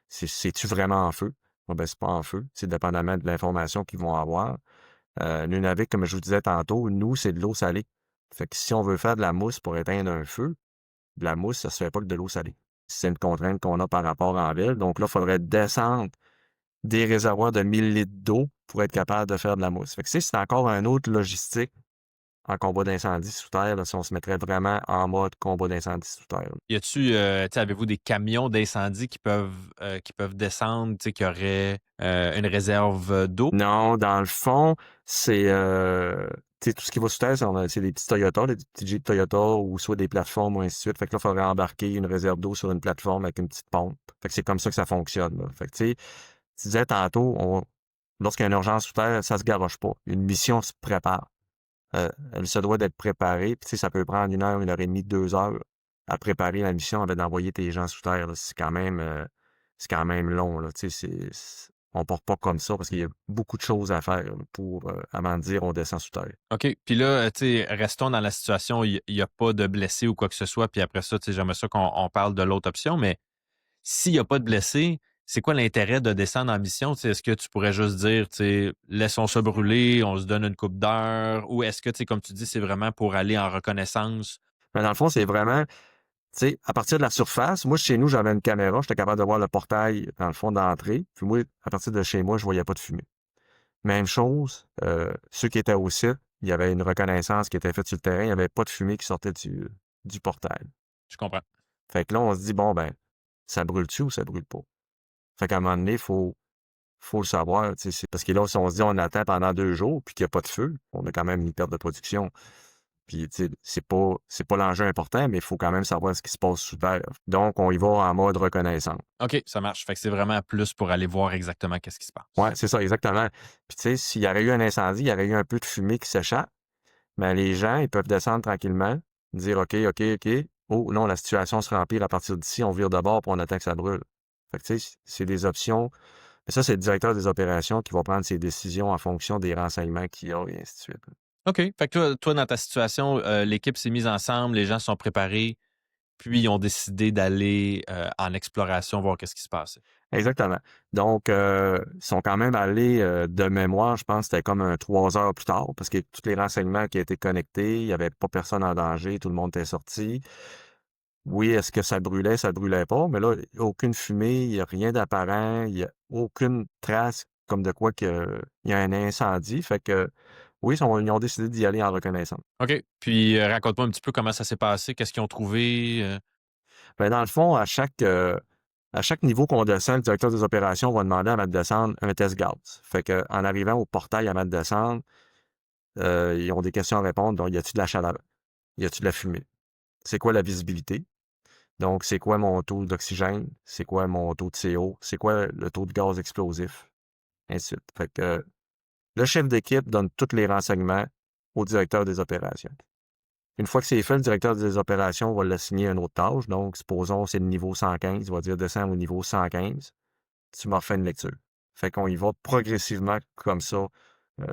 si, c'est-tu vraiment en feu? Bon, ben, c'est pas en feu, c'est dépendamment de l'information qu'ils vont avoir. Le Nunavik, comme je vous disais tantôt, nous, c'est de l'eau salée. Fait que si on veut faire de la mousse pour éteindre un feu, de la mousse, ça se fait pas que de l'eau salée. C'est une contrainte qu'on a par rapport en ville. Donc là, il faudrait descendre des réservoirs de 1000 litres d'eau pour être capable de faire de la mousse. Fait que, c'est encore un autre logistique en combat d'incendie sous terre, là, si on se mettrait vraiment en mode combat d'incendie sous terre, là. Y a-tu, tu sais, avez-vous des camions d'incendie qui peuvent descendre, tu sais, qui auraient, une réserve d'eau? Non, dans le fond, c'est tu sais, tout ce qui va sous terre, c'est des petits Toyota, des petits Jeep Toyota ou soit des plateformes ou ainsi de suite. Fait que là, il faudrait embarquer une réserve d'eau sur une plateforme avec une petite pompe. Fait que c'est comme ça que ça fonctionne, là. Fait que tu sais, tu disais tantôt, lorsqu'il y a une urgence sous terre, ça se garoche pas. Une mission se prépare. Elle se doit d'être préparée. Puis, tu sais, ça peut prendre 1 heure et demie, 2 heures à préparer la mission avant d'envoyer tes gens sous terre, là. C'est quand même long, là. Tu sais, on part pas comme ça parce qu'il y a beaucoup de choses à faire là, pour, avant de dire on descend sous terre. OK. Puis là, tu sais, restons dans la situation où il y a pas de blessés ou quoi que ce soit, puis après ça, tu sais, j'aimerais ça qu'on parle de l'autre option, mais s'il y a pas de blessés, c'est quoi l'intérêt de descendre en mission? Tu sais, est-ce que tu pourrais juste dire, tu sais, laissons ça brûler, on se donne une coupe d'heure, ou est-ce que, tu sais, comme tu dis, c'est vraiment pour aller en reconnaissance? Mais dans le fond, c'est vraiment, tu sais, à partir de la surface, moi, chez nous, j'avais une caméra, j'étais capable de voir le portail, dans le fond, d'entrée. Puis moi, à partir de chez moi, je voyais pas de fumée. Même chose, ceux qui étaient au site, il y avait une reconnaissance qui était faite sur le terrain, il n'y avait pas de fumée qui sortait du portail. Je comprends. Fait que là, on se dit, bon, ben, ça brûle-tu ou ça brûle pas? Fait qu'à un moment donné, faut le savoir, tu sais, parce que là, si on se dit, on attend pendant 2 jours, puis qu'il n'y a pas de feu, on a quand même une perte de production. Puis, tu sais, c'est pas l'enjeu important, mais il faut quand même savoir ce qui se passe sous terre. Donc, on y va en mode reconnaissance. OK, ça marche. Fait que c'est vraiment plus pour aller voir exactement qu'est-ce qui se Ouais, passe. c'est ça, exactement. Puis, tu sais, s'il y aurait eu un incendie, il y aurait eu un peu de fumée qui s'échappe. Ben, les gens, ils peuvent descendre tranquillement, dire OK, OK, OK. Oh non, la situation se remplit à partir d'ici, on vire de bord puis on attend que ça brûle. Fait que, tu sais, c'est des options. Mais ça, c'est le directeur des opérations qui va prendre ses décisions en fonction des renseignements qu'il a et ainsi de suite. OK. Fait que toi dans ta situation, l'équipe s'est mise ensemble, les gens sont préparés, puis ils ont décidé d'aller, en exploration, voir qu'est-ce qui se passait. Exactement. Donc, ils sont quand même allés de mémoire, je pense, c'était comme 3 heures plus tard, parce que tous les renseignements qui étaient connectés, il n'y avait pas personne en danger, tout le monde était sorti. Oui, est-ce que ça brûlait? Ça brûlait pas, mais là, il y a aucune fumée, il n'y a rien d'apparent, il n'y a aucune trace comme de quoi il y a un incendie. Fait que oui, ils ont décidé d'y aller en reconnaissance. OK. Puis, raconte-moi un petit peu comment ça s'est passé, qu'est-ce qu'ils ont trouvé? Ben, dans le fond, À chaque niveau qu'on descend, le directeur des opérations va demander à mettre descendre un test gaz. Fait que, en arrivant au portail à mettre descendre, ils ont des questions à répondre. Donc, y a-t-il de la chaleur? Y a-t-il de la fumée? C'est quoi la visibilité? Donc, c'est quoi mon taux d'oxygène? C'est quoi mon taux de CO? C'est quoi le taux de gaz explosif? Ainsi de suite. Fait que le chef d'équipe donne tous les renseignements au directeur des opérations. Une fois que c'est fait, le directeur des opérations va l'assigner une autre tâche. Donc, supposons c'est le niveau 115, il va dire descends au niveau 115, tu m'en refais une lecture. Fait qu'on y va progressivement comme ça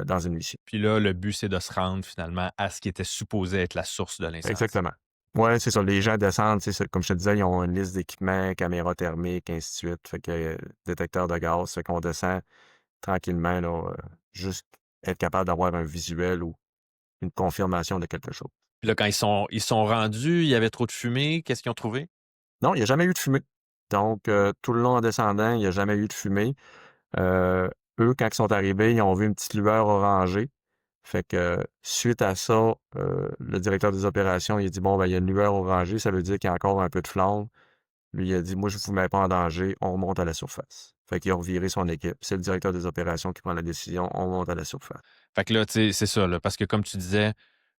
dans une mission. Puis là, le but, c'est de se rendre finalement à ce qui était supposé être la source de l'incendie. Exactement. Ouais, c'est ça. Les gens descendent, comme je te disais, ils ont une liste d'équipements, caméras thermiques, ainsi de suite. Fait que détecteur de gaz, fait qu'on descend tranquillement, là, juste être capable d'avoir un visuel ou une confirmation de quelque chose. Puis là, quand ils sont rendus, il y avait trop de fumée. Qu'est-ce qu'ils ont trouvé? Non, il n'y a jamais eu de fumée. Donc, tout le long en descendant, il n'y a jamais eu de fumée. Euh, Eux, quand ils sont arrivés, ils ont vu une petite lueur orangée. Fait que suite à ça, le directeur des opérations, il a dit, bon, ben, il y a une lueur orangée, ça veut dire qu'il y a encore un peu de flamme. Lui, il a dit, moi, je ne vous mets pas en danger, on remonte à la surface. Fait qu'il a reviré son équipe. C'est le directeur des opérations qui prend la décision, on monte à la surface. Fait que là, tu sais, c'est ça, là, parce que comme tu disais,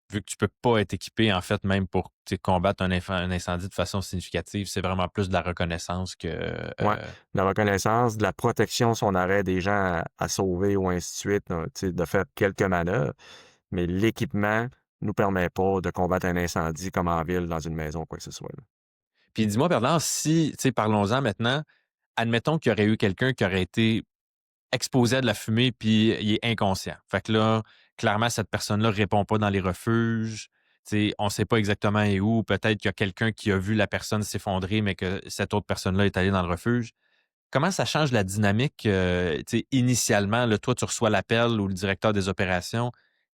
vu que tu peux pas être équipé, en fait, même pour combattre un incendie de façon significative, c'est vraiment plus de la reconnaissance que... Ouais, la reconnaissance, de la protection si on aurait des gens à sauver ou ainsi de suite, tu sais, de faire quelques manœuvres, mais l'équipement nous permet pas de combattre un incendie comme en ville, dans une maison, quoi que ce soit, là. Puis dis-moi, Bernard, si, tu sais, parlons-en maintenant, admettons qu'il y aurait eu quelqu'un qui aurait été exposé à de la fumée puis il est inconscient. Fait que là, clairement, cette personne-là répond pas dans les refuges. Tu sais, on sait pas exactement est où. Peut-être qu'il y a quelqu'un qui a vu la personne s'effondrer, mais que cette autre personne-là est allée dans le refuge. Comment ça change la dynamique? Tu sais, initialement, là, toi, tu reçois l'appel ou le directeur des opérations.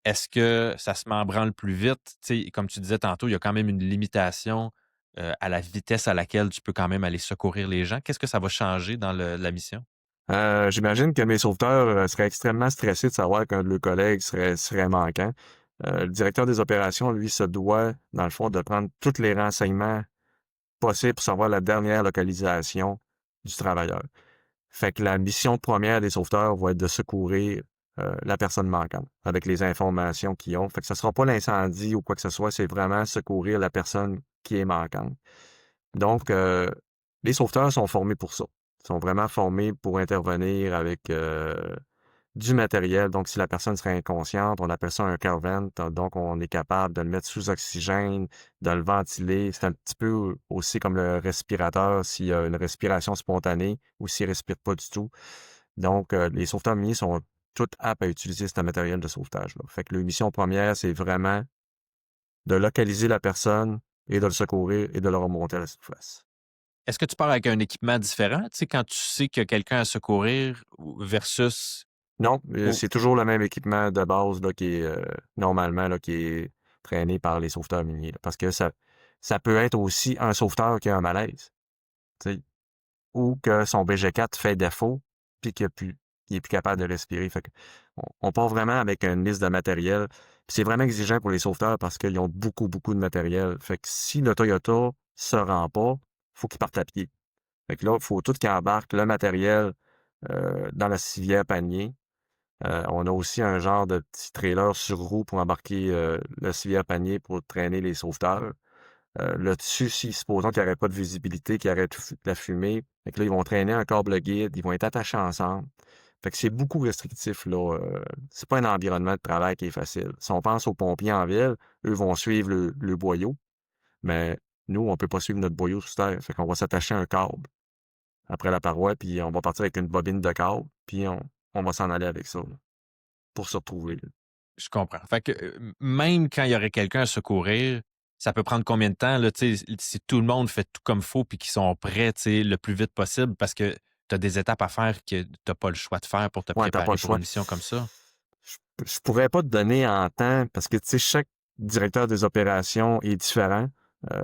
Est-ce que ça se met en branle plus vite? Tu sais, comme tu disais tantôt, il y a quand même une limitation à la vitesse à laquelle tu peux quand même aller secourir les gens. Qu'est-ce que ça va changer dans la mission? J'imagine que mes sauveteurs seraient extrêmement stressés de savoir qu'un de leurs collègues serait manquant. Le directeur des opérations, lui, se doit, dans le fond, de prendre tous les renseignements possibles pour savoir la dernière localisation du travailleur. Fait que la mission première des sauveteurs va être de secourir la personne manquante avec les informations qu'ils ont. Fait que ce ne sera pas l'incendie ou quoi que ce soit, c'est vraiment secourir la personne qui est manquante. Donc, les sauveteurs sont formés pour ça. Ils sont vraiment formés pour intervenir avec du matériel. Donc, si la personne serait inconsciente, on appelle ça un curvent. Donc, on est capable de le mettre sous oxygène, de le ventiler. C'est un petit peu aussi comme le respirateur s'il y a une respiration spontanée ou s'il ne respire pas du tout. Donc, les sauveteurs miniers sont tous aptes à utiliser ce matériel de sauvetage-là. Fait que la mission première, c'est vraiment de localiser la personne et de le secourir et de le remonter à la surface. Est-ce que tu pars avec un équipement différent, tu sais, quand tu sais qu'il y a quelqu'un à secourir versus... Non, Oh, c'est toujours le même équipement de base là, qui est normalement là, qui est traîné par les sauveteurs miniers, là. Parce que ça peut être aussi un sauveteur qui a un malaise, tu sais, ou que son BG4 fait défaut, puis il est plus capable de respirer. Fait que on part vraiment avec une liste de matériel. Puis c'est vraiment exigeant pour les sauveteurs parce qu'ils ont beaucoup, beaucoup de matériel. Fait que si le Toyota se rend pas, faut qu'il parte à pied. Fait que là, il faut tout qu'il embarque le matériel dans la civière panier. On a aussi un genre de petit trailer sur roue pour embarquer le civière panier pour traîner les sauveteurs. Là-dessus, si supposons qu'il n'y aurait pas de visibilité, qu'il y aurait de la fumée, fait que là, ils vont traîner un câble guide, ils vont être attachés ensemble. Fait que c'est beaucoup restrictif, là. C'est pas un environnement de travail qui est facile. Si on pense aux pompiers en ville, eux vont suivre le boyau, mais nous, on peut pas suivre notre boyau sous terre. Fait qu'on va s'attacher à un câble après la paroi, puis on va partir avec une bobine de câble, puis on va s'en aller avec ça, là, pour se retrouver, là. je comprends. Fait que même quand il y aurait quelqu'un à secourir, ça peut prendre combien de temps, là, tu sais, si tout le monde fait tout comme faut puis qu'ils sont prêts, tu sais, le plus vite possible parce que tu as des étapes à faire que tu n'as pas le choix de faire pour te Ouais, t'as pas le préparer pour choix. une mission comme ça? Je pourrais pas te donner en temps parce que, tu sais, chaque directeur des opérations est différent.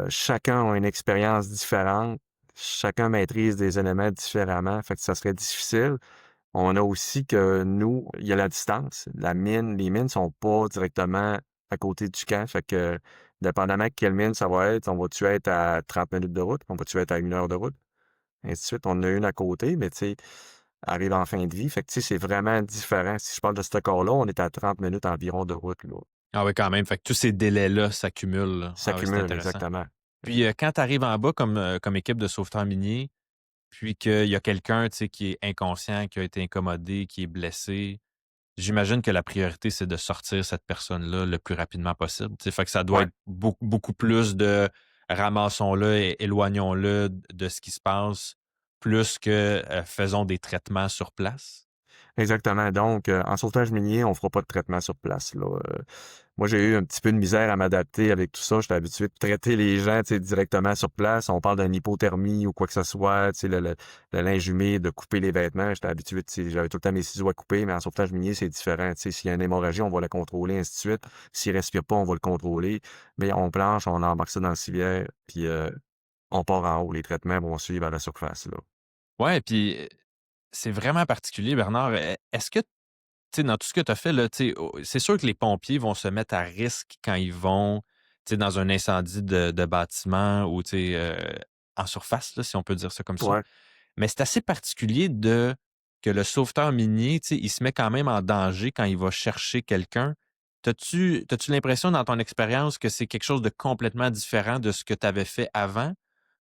Chacun a une expérience différente. Chacun maîtrise des éléments différemment. Fait que ça serait difficile. On a aussi que nous, il y a la distance. Les mines sont pas directement à côté du camp. Fait que, dépendamment de quelle mine ça va être, on va-tu être à 30 minutes de route? On va-tu être à 1 heure de route? ainsi de suite. On en a une à côté, mais tu sais, elle arrive en fin de vie. Fait que, tu sais, c'est vraiment différent. Si je parle de ce cas-là, on est à 30 minutes environ de route, là. Ah oui, quand même. Fait que tous ces délais-là s'accumulent, là. Ça Ah oui, c'est cumule, intéressant. exactement. Puis quand tu arrives en bas comme équipe de sauveteurs miniers, puis qu'il y a quelqu'un, tu sais, qui est inconscient, qui a été incommodé, qui est blessé, j'imagine que la priorité, c'est de sortir cette personne-là le plus rapidement possible. Tu sais, fait que ça doit Ouais. être beaucoup plus de ramassons-le et éloignons-le de ce qui se passe, plus que faisons des traitements sur place. Exactement. Donc, en sauvetage minier, on fera pas de traitement sur place, là. Moi, j'ai eu un petit peu de misère à m'adapter avec tout ça. J'étais habitué de traiter les gens, tu sais, directement sur place. On parle d'une hypothermie ou quoi que ce soit, tu sais, le linge humide, de couper les vêtements. J'étais habitué, tu sais, j'avais tout le temps mes ciseaux à couper, mais en sauvetage minier, c'est différent. Tu sais, s'il y a une hémorragie, on va la contrôler, ainsi de suite. S'il respire pas, on va le contrôler. Mais on planche, on embarque ça dans le civière, puis on part en haut. Les traitements vont suivre à la surface, là. Ouais, puis c'est vraiment particulier, Bernard. Est-ce que, tu sais, dans tout ce que tu as fait, là, tu sais, c'est sûr que les pompiers vont se mettre à risque quand ils vont, tu sais, dans un incendie de bâtiment ou, tu sais, en surface, là, si on peut dire ça comme ça. Ouais. Mais c'est assez particulier que le sauveteur minier, tu sais, il se met quand même en danger quand il va chercher quelqu'un. T'as-tu l'impression dans ton expérience que c'est quelque chose de complètement différent de ce que tu avais fait avant?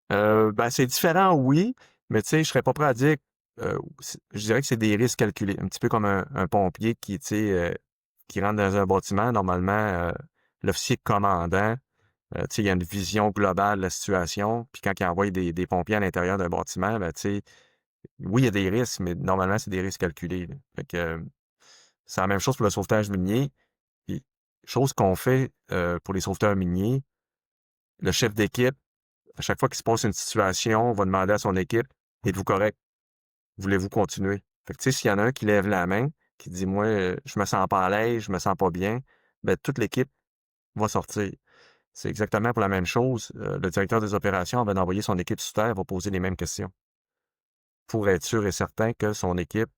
Ben, c'est différent, oui, mais tu sais, je serais pas prêt à dire, je dirais que c'est des risques calculés. Un petit peu comme un pompier qui, tu sais, qui rentre dans un bâtiment. Normalement, l'officier commandant, tu sais, il y a une vision globale de la situation. Puis quand il envoie des pompiers à l'intérieur d'un bâtiment, ben, tu sais, oui, il y a des risques, mais normalement, c'est des risques calculés, là. Fait que, c'est la même chose pour le sauvetage minier. Puis, chose qu'on fait, pour les sauveteurs miniers, le chef d'équipe, à chaque fois qu'il se passe une situation, on va demander à son équipe: «Êtes-vous correct? Voulez-vous continuer?» Fait que, tu sais, s'il y en a un qui lève la main, qui dit: «Moi, je me sens pas à l'aise, je me sens pas bien», ben, toute l'équipe va sortir. C'est exactement pour la même chose. Le directeur des opérations, avant d'envoyer son équipe sur terre, va poser les mêmes questions pour être sûr et certain que son équipe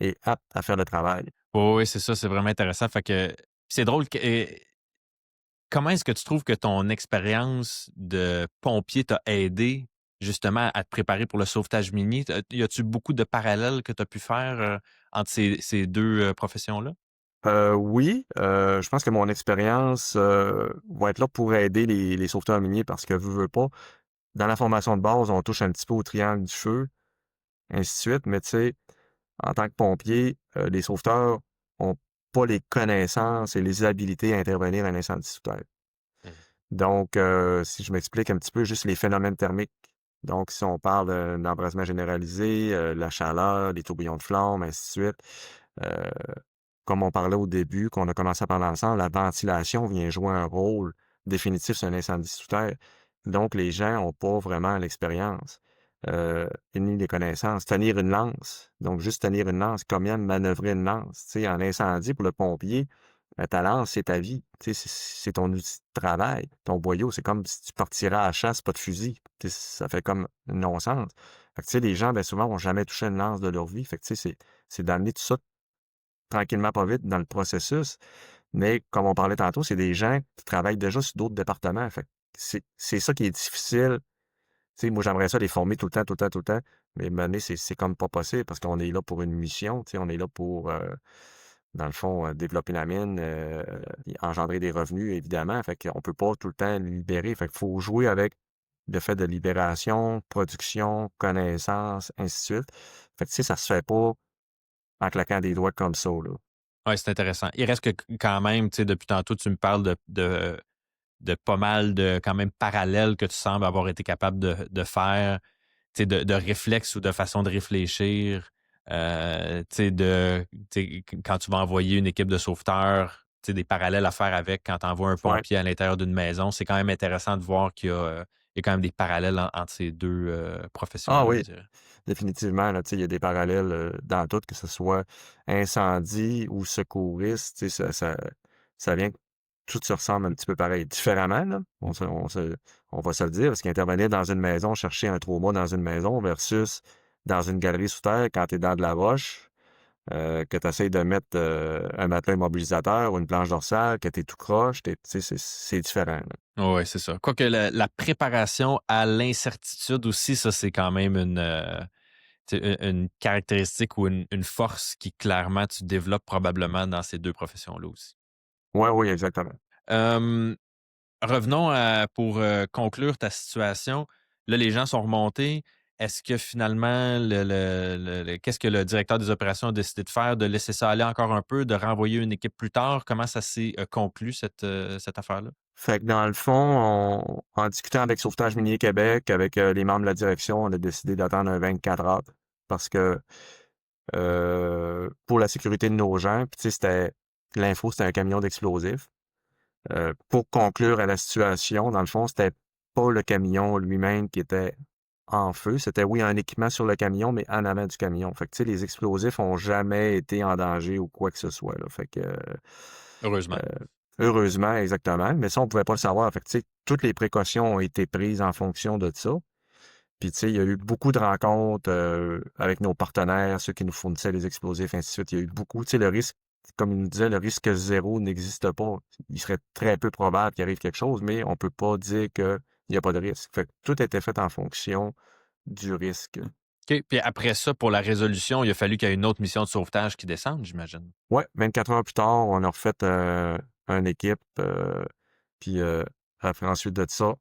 est apte à faire le travail. Oui, oui, c'est ça, c'est vraiment intéressant. Fait que c'est drôle que comment est-ce que tu trouves que ton expérience de pompier t'a aidé justement à te préparer pour le sauvetage minier? Y a-tu beaucoup de parallèles que tu as pu faire, entre ces 2 professions-là? Oui, je pense que mon expérience, va être là pour aider les sauveteurs miniers parce que veux pas, dans la formation de base, on touche un petit peu au triangle du feu, ainsi de suite, mais tu sais, en tant que pompier, les sauveteurs ont pas les connaissances et les habilités à intervenir à un incendie sous terre. Mmh. Donc, si je m'explique un petit peu, juste les phénomènes thermiques. Donc, si on parle d'embrasement généralisé, la chaleur, les tourbillons de flammes, ainsi de suite, euh, comme on parlait au début, qu'on a commencé à parler ensemble, la ventilation vient jouer un rôle définitif sur un incendie sous terre. Donc, les gens n'ont pas vraiment l'expérience, ni les connaissances. Tenir une lance, donc juste tenir une lance, comment manœuvrer une lance. Tu sais, en incendie, pour le pompier, ta lance, c'est ta vie. Tu sais, c'est ton outil de travail. Ton boyau, c'est comme si tu partirais à la chasse, pas de fusil. Tu sais, ça fait comme non-sens. Fait que, tu sais, les gens, bien souvent, n'ont jamais touché une lance de leur vie. Fait que, tu sais, c'est d'amener tout ça tranquillement, pas vite dans le processus. Mais comme on parlait tantôt, c'est des gens qui travaillent déjà sur d'autres départements. Fait que c'est ça qui est difficile. Tu sais, moi, j'aimerais ça les former tout le temps, tout le temps, tout le temps. Mais à un moment donné, c'est comme pas possible parce qu'on est là pour une mission. Tu sais, on est là pour, dans le fond, développer la mine, et engendrer des revenus, évidemment. Fait qu'on peut pas tout le temps libérer. Fait qu'il faut jouer avec le fait de libération, production, connaissance, ainsi de suite. Fait que, tu sais, ça se fait pas en claquant des doigts comme ça, là. Ouais, c'est intéressant. Il reste que quand même, tu sais, depuis tantôt, tu me parles de pas mal de quand même parallèles que tu sembles avoir été capable de faire, tu sais, de réflexes ou de façon de réfléchir, tu sais, quand tu vas envoyer une équipe de sauveteurs, tu sais, des parallèles à faire avec quand tu envoies un Ouais. pompier à l'intérieur d'une maison. C'est quand même intéressant de voir qu'il y a quand même des parallèles entre ces 2 Ah professions-là, je oui, dirais. définitivement, là, tu sais, il y a des parallèles, dans tout, que ce soit incendie ou secouriste, tu sais, ça vient que tout se ressemble un petit peu pareil. Différemment, là, on va se le dire, parce qu'intervenir dans une maison, chercher un trauma dans une maison versus dans une galerie sous terre quand tu es dans de la roche, que tu essaies de mettre un matelas immobilisateur ou une planche dorsale, que tu es tout croche, c'est différent, là. Oui, c'est ça. Quoique la préparation à l'incertitude aussi, ça, c'est quand même une caractéristique ou une force qui, clairement, tu développes probablement dans ces 2 professions-là aussi. Ouais, oui, exactement. Hem, Revenons pour, conclure ta situation. Là, les gens sont remontés. Est-ce que finalement qu'est-ce que le directeur des opérations a décidé de faire? De laisser ça aller encore un peu, de renvoyer une équipe plus tard? Comment ça s'est, conclu cette affaire-là? Fait que dans le fond, en discutant avec Sauvetage Minier Québec, avec les membres de la direction, on a décidé d'attendre un 24 heures parce que pour la sécurité de nos gens, puis tu sais, c'était un camion d'explosifs. Pour conclure à la situation, dans le fond, c'était pas le camion lui-même qui était en feu. C'était, oui, un équipement sur le camion, mais en avant du camion. Fait que, tu sais, les explosifs ont jamais été en danger ou quoi que ce soit, là. Fait que, Heureusement. heureusement, exactement. Mais ça, on pouvait pas le savoir. Fait que, tu sais, toutes les précautions ont été prises en fonction de ça. Puis, tu sais, il y a eu beaucoup de rencontres avec nos partenaires, ceux qui nous fournissaient les explosifs, ainsi de suite. Il y a eu beaucoup, tu sais, le risque, comme il nous disait, le risque zéro n'existe pas. Il serait très peu probable qu'il arrive quelque chose, mais on peut pas dire qu'il n'y a pas de risque. Fait que tout était fait en fonction du risque. OK. Puis après ça, pour la résolution, il a fallu qu'il y ait une autre mission de sauvetage qui descende, j'imagine? Ouais, 24 heures plus tard, on a refait une équipe, puis après ensuite de ça,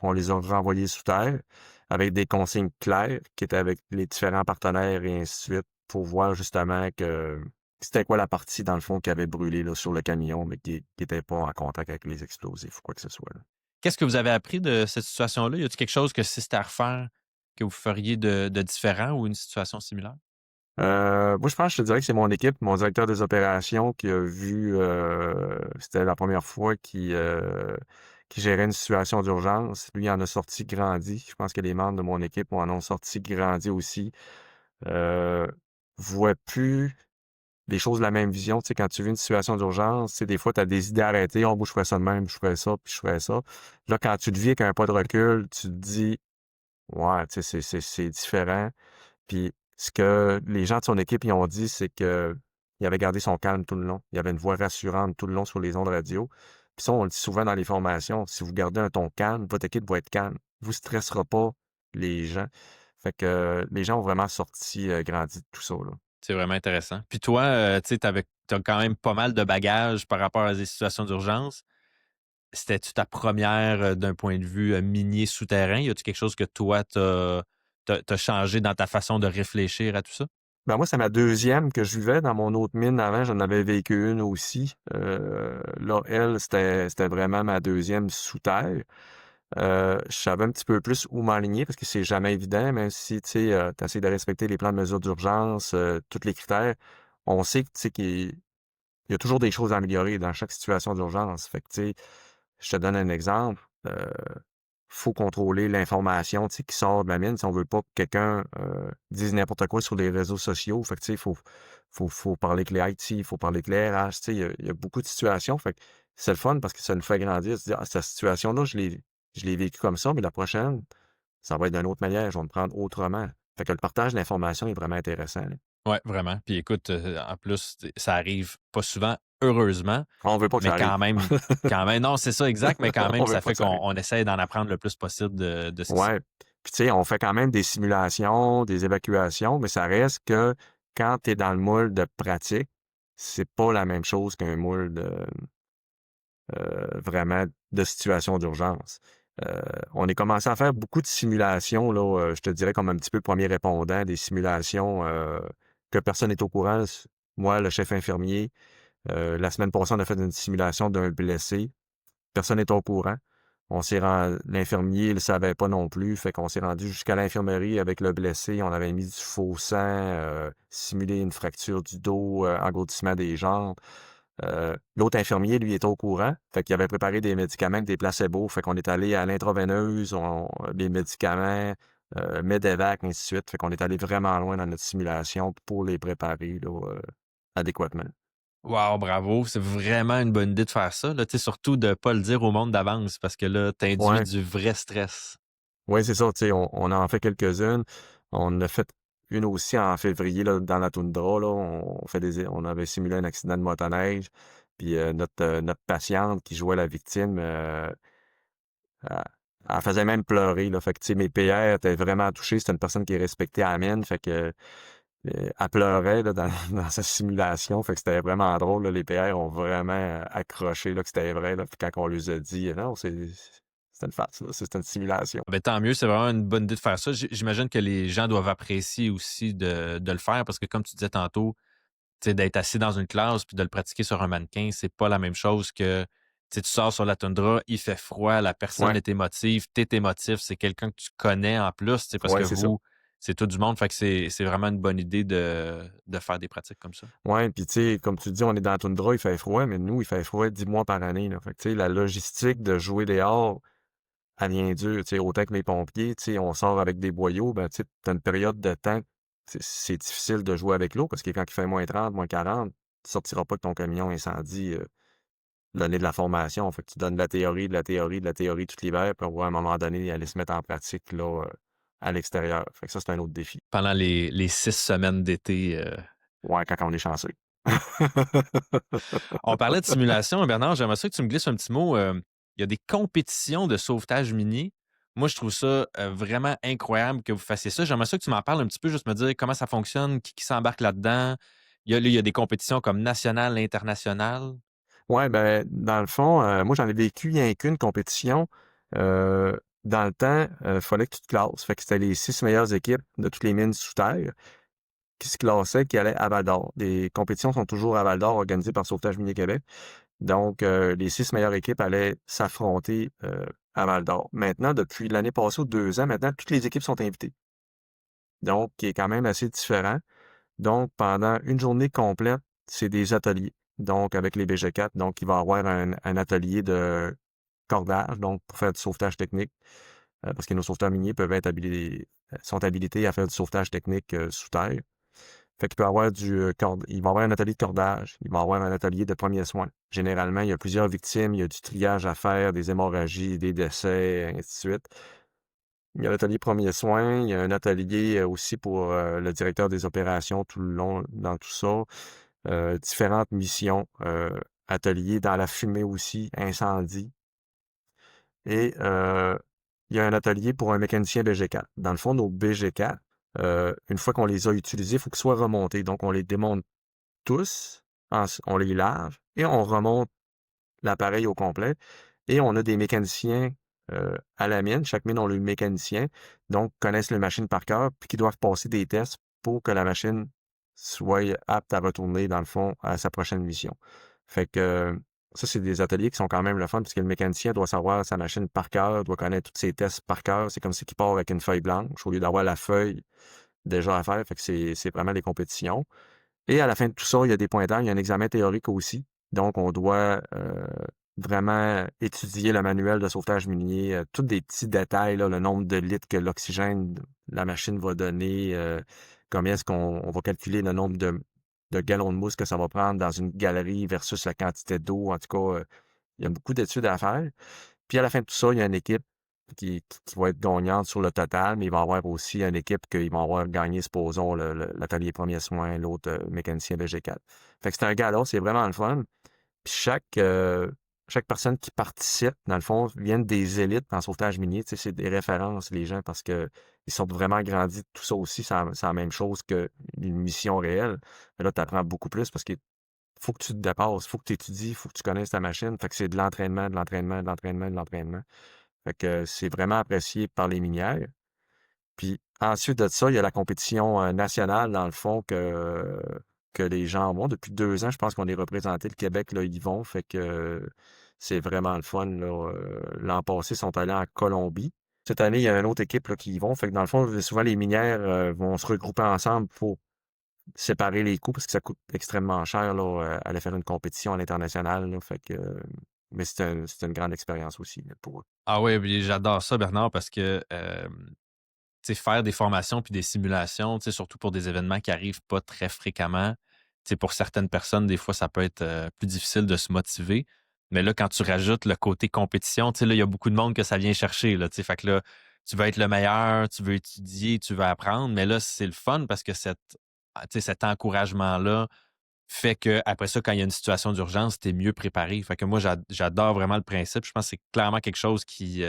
on les a renvoyés sous terre avec des consignes claires qui étaient avec les différents partenaires et ainsi de suite pour voir justement que c'était quoi la partie, dans le fond, qui avait brûlé là, sur le camion, mais qui était pas en contact avec les explosifs ou quoi que ce soit, là. Qu'est-ce que vous avez appris de cette situation-là? Y a-t-il quelque chose que si c'était à refaire, que vous feriez de différent ou une situation similaire? Moi, je pense, je te dirais que c'est mon équipe, mon directeur des opérations qui a vu, c'était la première fois qu'il gérait une situation d'urgence. Lui, il en a sorti grandi. Je pense que les membres de mon équipe en ont sorti grandi aussi. Euh, Voit plus les choses de la même vision. Tu sais, quand tu vis une situation d'urgence, tu sais, des fois, tu as des idées arrêtées. Oh, moi, je ferais ça de même, je ferais ça, puis je ferais ça. Là, quand tu le vis avec un pas de recul, tu te dis, ouais, tu sais, c'est différent. Puis ce que les gens de son équipe ils ont dit, c'est que il avait gardé son calme tout le long. Il avait une voix rassurante tout le long sur les ondes radio. Puis ça, on le dit souvent dans les formations, si vous gardez un ton calme, votre équipe va être calme. Vous stressera pas les gens. Fait que les gens ont vraiment sorti grandi de tout ça, là. C'est vraiment intéressant. Puis toi, tu sais, t'as quand même pas mal de bagages par rapport à des situations d'urgence. C'était-tu ta première, d'un point de vue, minier souterrain? Y a-tu quelque chose que toi, t'as changé dans ta façon de réfléchir à tout ça? Ben moi, c'est ma deuxième que je vivais dans mon autre mine avant, j'en avais vécu une aussi. Là, elle, c'était vraiment ma deuxième sous terre. Je savais un petit peu plus où m'aligner parce que c'est jamais évident, même si tu sais, tu essaies de respecter les plans de mesure d'urgence, tous les critères. On sait que, tu sais, qu'il y a toujours des choses à améliorer dans chaque situation d'urgence. Fait que, tu sais, je te donne un exemple. Faut contrôler l'information, tu sais, qui sort de la mine. Si on veut pas que quelqu'un dise n'importe quoi sur les réseaux sociaux. Fait que, tu sais, faut parler avec les IT, il faut parler avec les RH. Tu sais, il y a beaucoup de situations. Fait que c'est le fun parce que ça nous fait grandir. Se dire, ah, cette situation-là, je l'ai vécue comme ça, mais la prochaine, ça va être d'une autre manière. Je vais me prendre autrement. Fait que le partage d'informations est vraiment intéressant, là. Ouais, vraiment. Puis écoute, en plus, ça arrive pas souvent, heureusement, On veut pas que mais ça arrive. quand même non, c'est ça, exact, mais quand même, On veut ça pas fait que ça qu'on arrive. on essaie d'en apprendre le plus possible de ce qui se Ouais. Puis tu sais, on fait quand même des simulations, des évacuations, mais ça reste que quand tu es dans le moule de pratique, c'est pas la même chose qu'un moule de vraiment de situation d'urgence. On est commencé à faire beaucoup de simulations, là, je te dirais comme un petit peu premier répondant, des simulations que personne n'est au courant. Moi, le chef infirmier, la semaine passée, on a fait une simulation d'un blessé. Personne n'est au courant. L'infirmier ne le savait pas non plus, fait qu'on s'est rendu jusqu'à l'infirmerie avec le blessé. On avait mis du faux sang, simulé une fracture du dos, engourdissement des jambes. L'autre infirmier, lui, était au courant, fait qu'il avait préparé des médicaments, des placebos, fait qu'on est allé à l'intraveineuse, les médicaments, Medevac, ainsi de suite. Fait qu'on est allé vraiment loin dans notre simulation pour les préparer là, adéquatement. Wow, bravo! C'est vraiment une bonne idée de faire ça, là, tu sais, surtout de pas le dire au monde d'avance parce que là, tu induis Ouais. du vrai stress. Oui, c'est ça, tu sais, on en fait quelques-unes. On a fait une aussi en février là, dans la toundra, là, on avait simulé un accident de motoneige, puis notre patiente qui jouait la victime, elle elle faisait même pleurer, là. Fait que, tu sais, mes PR étaient vraiment touchés. C'était une personne qui est respectée à la mienne, fait que elle pleurait là, dans, dans sa simulation. Fait que c'était vraiment drôle, là. Les PR ont vraiment accroché là, que c'était vrai. Là. Puis quand on lui a dit non, c'était une farce, là. C'était une simulation. Ben, tant mieux, c'est vraiment une bonne idée de faire ça. J'imagine que les gens doivent apprécier aussi de le faire parce que, comme tu disais tantôt, tu sais, d'être assis dans une classe puis de le pratiquer sur un mannequin, c'est pas la même chose que tu sais, tu sors sur la toundra, il fait froid, la personne Ouais, est émotive, t'es émotif, c'est quelqu'un que tu connais en plus, tu sais, parce que ouais, c'est ça. vous, c'est tout du monde, fait que c'est vraiment une bonne idée de faire des pratiques comme ça. Ouais, puis tu sais, comme tu dis, on est dans la toundra, il fait froid, mais nous, il fait froid 10 mois par année. Là. Fait que tu sais, la logistique de jouer dehors, elle vient dure. Tu sais, autant que les pompiers, tu sais, on sort avec des boyaux, ben tu sais, t'as une période de temps, c'est difficile de jouer avec l'eau parce que quand il fait -30, -40, tu sortiras pas de ton camion incendie l'année de la formation. Fait que tu donnes de la théorie, de la théorie, de la théorie tout l'hiver, puis on va à un moment donné aller se mettre en pratique là, à l'extérieur. Fait que ça, c'est un autre défi. Pendant les 6 semaines d'été. Ouais, quand on est chanceux. On parlait de simulation, Bernard, j'aimerais ça que tu me glisses un petit mot. Il y a des compétitions de sauvetage minier. Moi, je trouve ça vraiment incroyable que vous fassiez ça. J'aimerais ça que tu m'en parles un petit peu, juste me dire comment ça fonctionne, qui s'embarque là-dedans. Il y a des compétitions comme nationales, internationales. Ouais, ben, dans le fond, moi, j'en ai vécu rien qu'une compétition. Dans le temps, fallait que tu te classes. Fait que c'était les 6 meilleures équipes de toutes les mines sous terre qui se classaient, qui allaient à Val-d'Or. Les compétitions sont toujours à Val-d'Or, organisées par Sauvetage Minier Québec. Donc, les 6 meilleures équipes allaient s'affronter à Val-d'Or. Maintenant, depuis l'année passée ou 2 ans, maintenant, toutes les équipes sont invitées. Donc, qui est quand même assez différent. Donc, pendant une journée complète, c'est des ateliers. Donc, avec les BG4, donc, il va y avoir un atelier de cordage, donc pour faire du sauvetage technique, parce que nos sauveteurs miniers peuvent être sont habilités à faire du sauvetage technique sous terre. Fait qu'il peut y avoir il va y avoir un atelier de cordage, il va y avoir un atelier de premiers soins. Généralement, il y a plusieurs victimes, il y a du triage à faire, des hémorragies, des décès, ainsi de suite. Il y a l'atelier premiers soins, il y a un atelier aussi pour le directeur des opérations tout le long dans tout ça. Différentes missions, ateliers dans la fumée aussi, incendie. Et il y a un atelier pour un mécanicien BG4. Dans le fond, nos BG4, une fois qu'on les a utilisés, il faut qu'ils soient remontés. Donc, on les démonte tous, on les lave et on remonte l'appareil au complet. Et on a des mécaniciens à la mine. Chaque mine a le mécanicien, donc connaissent les machines par cœur, puis qui doivent passer des tests pour que la machine soit apte à retourner, dans le fond, à sa prochaine mission. Fait que ça, c'est des ateliers qui sont quand même le fun, parce que le mécanicien doit savoir sa machine par cœur, doit connaître tous ses tests par cœur. C'est comme si il part avec une feuille blanche au lieu d'avoir la feuille déjà à faire. Fait que c'est vraiment des compétitions. Et à la fin de tout ça, il y a des pointages, il y a un examen théorique aussi. Donc, on doit vraiment étudier le manuel de sauvetage minier, tous des petits détails, là, le nombre de litres que l'oxygène, la machine va donner, combien est-ce qu'on va calculer le nombre de gallons de mousse que ça va prendre dans une galerie versus la quantité d'eau. En tout cas, il y a beaucoup d'études à faire. Puis à la fin de tout ça, il y a une équipe qui va être gagnante sur le total, mais il va y avoir aussi une équipe qui va avoir gagné, supposons, l'atelier premiers soins, l'autre mécanicien VG4. Fait que c'est un gala, c'est vraiment le fun. Puis chaque personne qui participe, dans le fond, viennent des élites en sauvetage minier. Tu sais, c'est des références, les gens, parce que ils sont vraiment grandis. Tout ça aussi, c'est la même chose qu'une mission réelle. Mais là, tu apprends beaucoup plus parce qu'il faut que tu te dépasses, il faut que tu étudies, il faut que tu connaisses ta machine. Fait que c'est de l'entraînement, de l'entraînement, de l'entraînement, de l'entraînement. Fait que c'est vraiment apprécié par les minières. Puis ensuite de ça, il y a la compétition nationale, dans le fond, que les gens vont. Depuis 2 ans, je pense qu'on est représenté, le Québec, là, ils vont. Fait que c'est vraiment le fun, là. L'an passé, ils sont allés en Colombie. Cette année, il y a une autre équipe là, qui y vont. Fait que dans le fond, souvent, les minières vont se regrouper ensemble pour séparer les coûts parce que ça coûte extrêmement cher là, aller faire une compétition à l'international. Là. Fait que, mais c'est une grande expérience aussi là, pour eux. Ah oui, puis j'adore ça, Bernard, parce que tu sais, faire des formations puis des simulations, tu sais, surtout pour des événements qui arrivent pas très fréquemment. Tu sais, pour certaines personnes, des fois, ça peut être plus difficile de se motiver. Mais là, quand tu rajoutes le côté compétition, tu sais, là, il y a beaucoup de monde que ça vient chercher, là, tu sais. Fait que là, tu veux être le meilleur, tu veux étudier, tu veux apprendre, mais là, c'est le fun parce que cet encouragement-là fait que après ça, quand il y a une situation d'urgence, tu es mieux préparé. Fait que moi, j'adore vraiment le principe. Je pense que c'est clairement quelque chose qui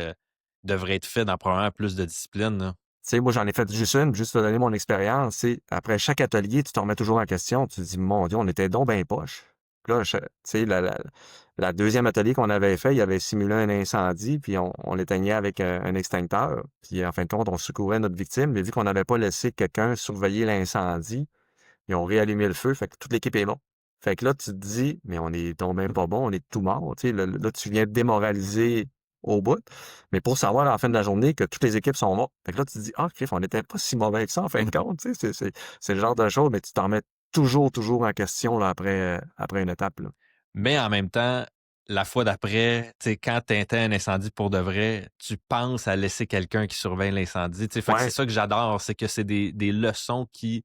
devrait être fait dans probablement plus de disciplines, là. Tu sais, moi, j'en ai fait juste une, juste pour te donner mon expérience. C'est après chaque atelier, tu te remets toujours en question. Tu te dis, mon Dieu, on était donc ben poche. Puis là, tu sais, la deuxième atelier qu'on avait fait, il avait simulé un incendie, puis on l'éteignait avec un extincteur. Puis en fin de compte, on secourait notre victime, mais vu qu'on n'avait pas laissé quelqu'un surveiller l'incendie, ils ont réallumé le feu, fait que toute l'équipe est morte. Fait que là, tu te dis, mais on est donc même pas bon, on est tout mort. Tu sais, là, tu viens de démoraliser au bout. Mais pour savoir à la fin de la journée que toutes les équipes sont mortes. Fait que là, tu te dis, ah, Criff, on n'était pas si mauvais que ça, en fin de compte. Tu sais, c'est le genre de choses, mais tu t'en mets toujours en question là, après une étape. Là. Mais en même temps, la fois d'après, tu sais, quand tu éteins un incendie pour de vrai, tu penses à laisser quelqu'un qui surveille l'incendie. Tu sais, fait que c'est Ouais, ça que j'adore, c'est que c'est des leçons qui,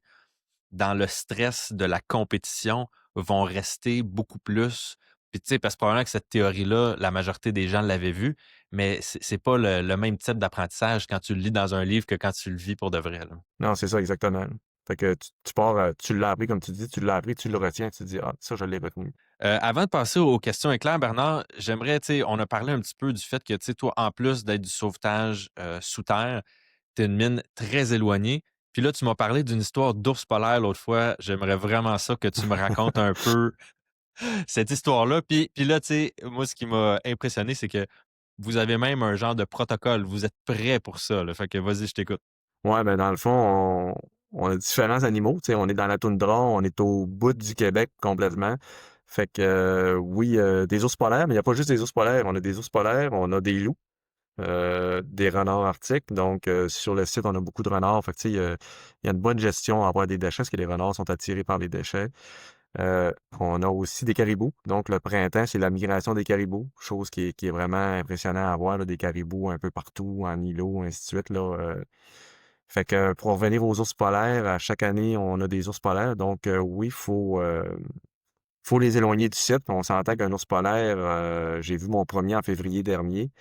dans le stress de la compétition, vont rester beaucoup plus. Puis tu sais, parce que probablement que cette théorie-là, la majorité des gens l'avaient vue, mais c'est pas le même type d'apprentissage quand tu le lis dans un livre que quand tu le vis pour de vrai, là. non, c'est ça, exactement. Fait que tu pars, tu l'as appris, comme tu dis, tu l'as appris, tu le retiens, tu te dis, ah, ça, je l'ai retenu. Avant de passer aux questions éclairs, Bernard, j'aimerais, tu sais, on a parlé un petit peu du fait que, tu sais, toi, en plus d'être du sauvetage sous terre, tu es une mine très éloignée. Puis là, tu m'as parlé d'une histoire d'ours polaire l'autre fois. J'aimerais vraiment ça que tu me racontes un peu cette histoire-là. Puis là, tu sais, moi, ce qui m'a impressionné, c'est que vous avez même un genre de protocole. Vous êtes prêt pour ça, là. Fait que vas-y, je t'écoute. Ouais, ben dans le fond, on a différents animaux. Tu sais, on est dans la toundra, on est au bout du Québec complètement. Fait que oui, des ours polaires, mais il n'y a pas juste des ours polaires. On a des ours polaires, on a des loups, des renards arctiques. Donc, sur le site, on a beaucoup de renards. Fait que, tu sais, il y a une bonne gestion à avoir des déchets, parce que les renards sont attirés par les déchets. On a aussi des caribous. Donc, le printemps, c'est la migration des caribous, chose qui est vraiment impressionnant à voir, là, des caribous un peu partout, en îlot, ainsi de suite, là. Fait que pour revenir aux ours polaires, à chaque année, on a des ours polaires. Donc, oui, faut les éloigner du site. On s'entend qu'un ours polaire, j'ai vu mon premier en février dernier.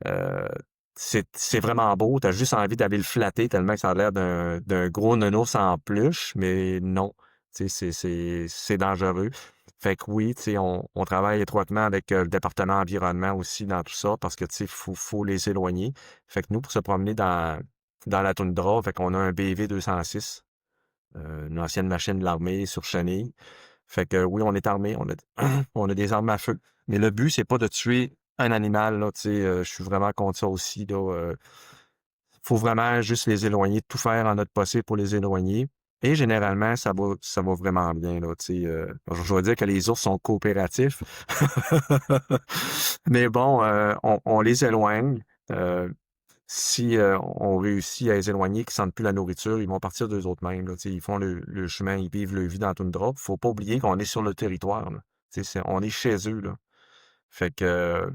Euh, c'est vraiment beau. Tu as juste envie d'aller le flatter tellement que ça a l'air d'un gros nounours en peluche, mais non. Tu sais, c'est dangereux. Fait que oui, tu sais, on travaille étroitement avec le département environnement aussi dans tout ça parce que, tu sais, faut les éloigner. Fait que nous, pour se promener dans la toundra, fait qu'on a un BV 206, une ancienne machine de l'armée sur chenille. Fait que oui, on est armé, on a des armes à feu. Mais le but, c'est pas de tuer un animal, là, tu sais, je suis vraiment contre ça aussi, là. Faut vraiment juste les éloigner, tout faire en notre possible pour les éloigner. Et généralement, ça va vraiment bien, là, tu sais. Je dois dire que les ours sont coopératifs. Mais bon, on les éloigne. Si on réussit à les éloigner, qu'ils sentent plus la nourriture, ils vont partir d'eux autres mêmes. Là, tu sais, ils font le chemin, ils vivent leur vie dans la toundra. Faut pas oublier qu'on est sur le territoire. Là. Tu sais, on est chez eux. Là. Fait que,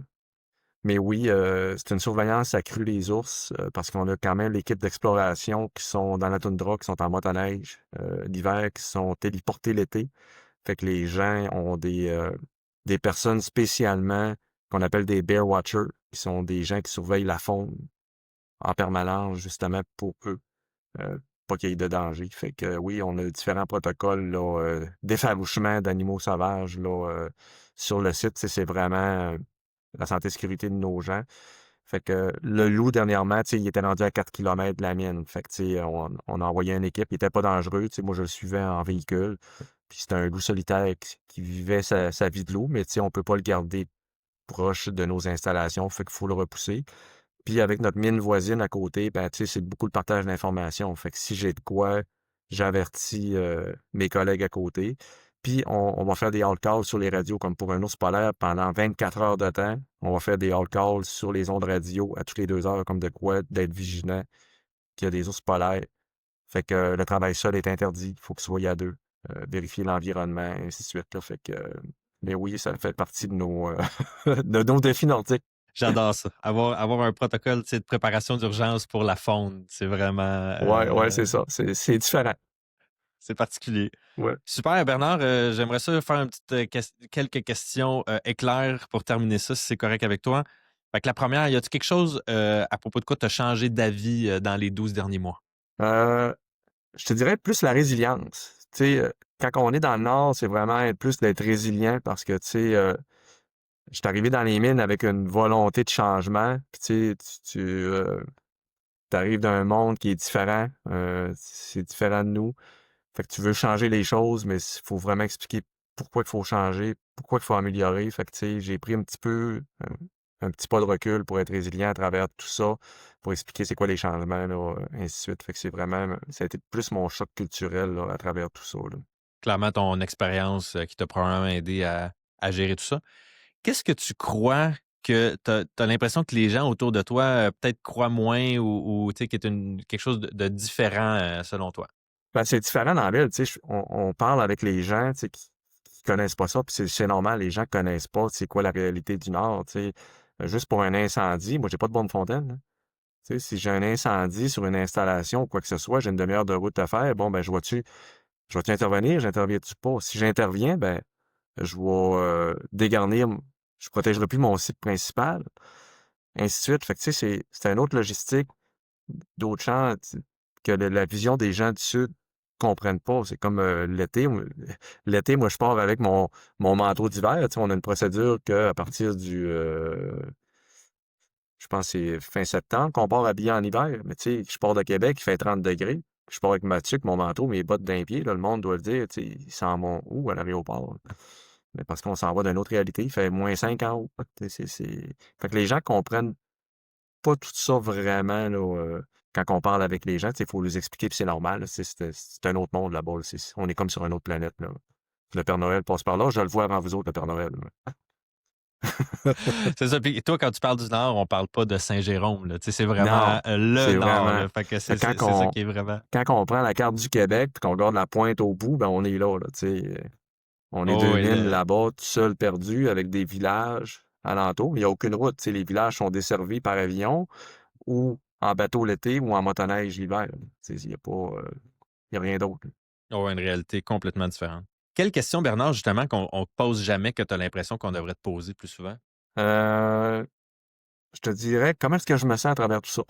mais oui, c'est une surveillance accrue des ours parce qu'on a quand même l'équipe d'exploration qui sont dans la toundra, qui sont en motoneige l'hiver, qui sont téléportés l'été. Fait que les gens ont des personnes spécialement qu'on appelle des bear watchers, qui sont des gens qui surveillent la faune en permanence, justement, pour eux, euh, pas qu'il y ait de danger. Fait que oui, on a différents protocoles là, d'effarouchement d'animaux sauvages là, sur le site. C'est vraiment la santé et sécurité de nos gens. Fait que le loup, dernièrement, il était rendu à 4 kilomètres de la mienne. Fait que, on a envoyé une équipe. Il était pas dangereux. Moi, je le suivais en véhicule. Puis c'était un loup solitaire qui vivait sa vie de loup, mais on peut pas le garder proche de nos installations. Fait qu'il faut le repousser. Puis avec notre mine voisine à côté, ben, tu sais, c'est beaucoup le partage d'informations. Fait que si j'ai de quoi, j'avertis mes collègues à côté. Puis on va faire des all calls sur les radios, comme pour un ours polaire, pendant 24 heures de temps. On va faire des all calls sur les ondes radio à toutes les 2 heures, comme de quoi d'être vigilant qu'il y a des ours polaires. Fait que le travail seul est interdit. Il faut qu'il soit à deux. Vérifier l'environnement, et ainsi de suite. Là. Fait que, mais oui, ça fait partie de nos, de nos défis nordiques. J'adore ça. Avoir un protocole, tu sais, de préparation d'urgence pour la faune, c'est vraiment Ouais, c'est ça. C'est différent. c'est particulier. Ouais. Super, Bernard. J'aimerais ça faire quelques questions éclairs pour terminer ça, si c'est correct avec toi. Fait que la première, y a-tu quelque chose, à propos de quoi tu as changé d'avis, dans les 12 derniers mois? Heu, je te dirais plus la résilience. Tu sais, quand on est dans le Nord, c'est vraiment être plus d'être résilient parce que, tu sais, je suis arrivé dans les mines avec une volonté de changement, puis tu sais, tu arrives d'un monde qui est différent, c'est différent de nous. Fait que tu veux changer les choses, mais il faut vraiment expliquer pourquoi il faut changer, pourquoi il faut améliorer. Fait que, tu sais, j'ai pris un petit peu, un petit pas de recul pour être résilient à travers tout ça, pour expliquer c'est quoi les changements, là, ainsi de suite. Fait que c'est vraiment, ça a été plus mon choc culturel, là, à travers tout ça, là. Clairement, ton expérience, qui t'a probablement aidé à gérer tout ça. Qu'est-ce que tu crois que tu as l'impression que les gens autour de toi, peut-être croient moins ou tu sais, qui est quelque chose de différent, selon toi? Ben, c'est différent dans la ville, tu sais, on parle avec les gens, tu sais, qui connaissent pas ça, puis c'est normal, les gens connaissent pas c'est quoi la réalité du Nord, tu sais. Juste pour un incendie, moi, j'ai pas de borne fontaine, là. Tu sais, si j'ai un incendie sur une installation ou quoi que ce soit, j'ai une demi-heure de route à faire, bon, ben, je vais-tu intervenir, j'interviens-tu pas? Si j'interviens, ben, je vais, dégarnir je protégerai plus mon site principal, ainsi de suite. Fait que, tu sais, c'est une autre logistique, d'autres champs, que la vision des gens du Sud comprennent pas. C'est comme, l'été, moi, je pars avec mon manteau d'hiver, tu sais, on a une procédure qu'à partir du, je pense que c'est fin septembre qu'on part habillé en hiver. Mais tu sais, je pars de Québec, il fait 30 degrés. Je pars avec ma tuque, mon manteau, mes bottes d'un pied. Là, le monde doit le dire, tu sais, ils s'en vont où à l'aéroport? Mais parce qu'on s'en va d'une autre réalité, il fait -5 en haut. Tu sais, Fait que les gens comprennent pas tout ça vraiment là, quand on parle avec les gens. Il faut les expliquer, puis c'est normal. Là, c'est un autre monde là-bas. Là. On est comme sur une autre planète. Là. Le Père Noël passe par là. Je le vois avant vous autres, le Père Noël. C'est ça. Puis toi, quand tu parles du Nord, on parle pas de Saint-Jérôme, là. Tu sais, c'est vraiment, Non, le c'est Nord, vraiment. là. Fait que Fait que c'est ça qui est vraiment. quand on prend la carte du Québec puis qu'on regarde la pointe au bout, ben on est là, tu sais. On est Oh deux oui, mines là-bas, tout seul perdu avec des villages alentours. Il n'y a aucune route. Tu sais, les villages sont desservis par avion ou en bateau l'été ou en motoneige l'hiver. Tu sais, il n'y a pas, il y a rien d'autre. oh, une réalité complètement différente. Quelle question, Bernard, justement, qu'on te pose jamais, que tu as l'impression qu'on devrait te poser plus souvent? Euh, je te dirais, comment est-ce que je me sens à travers tout ça?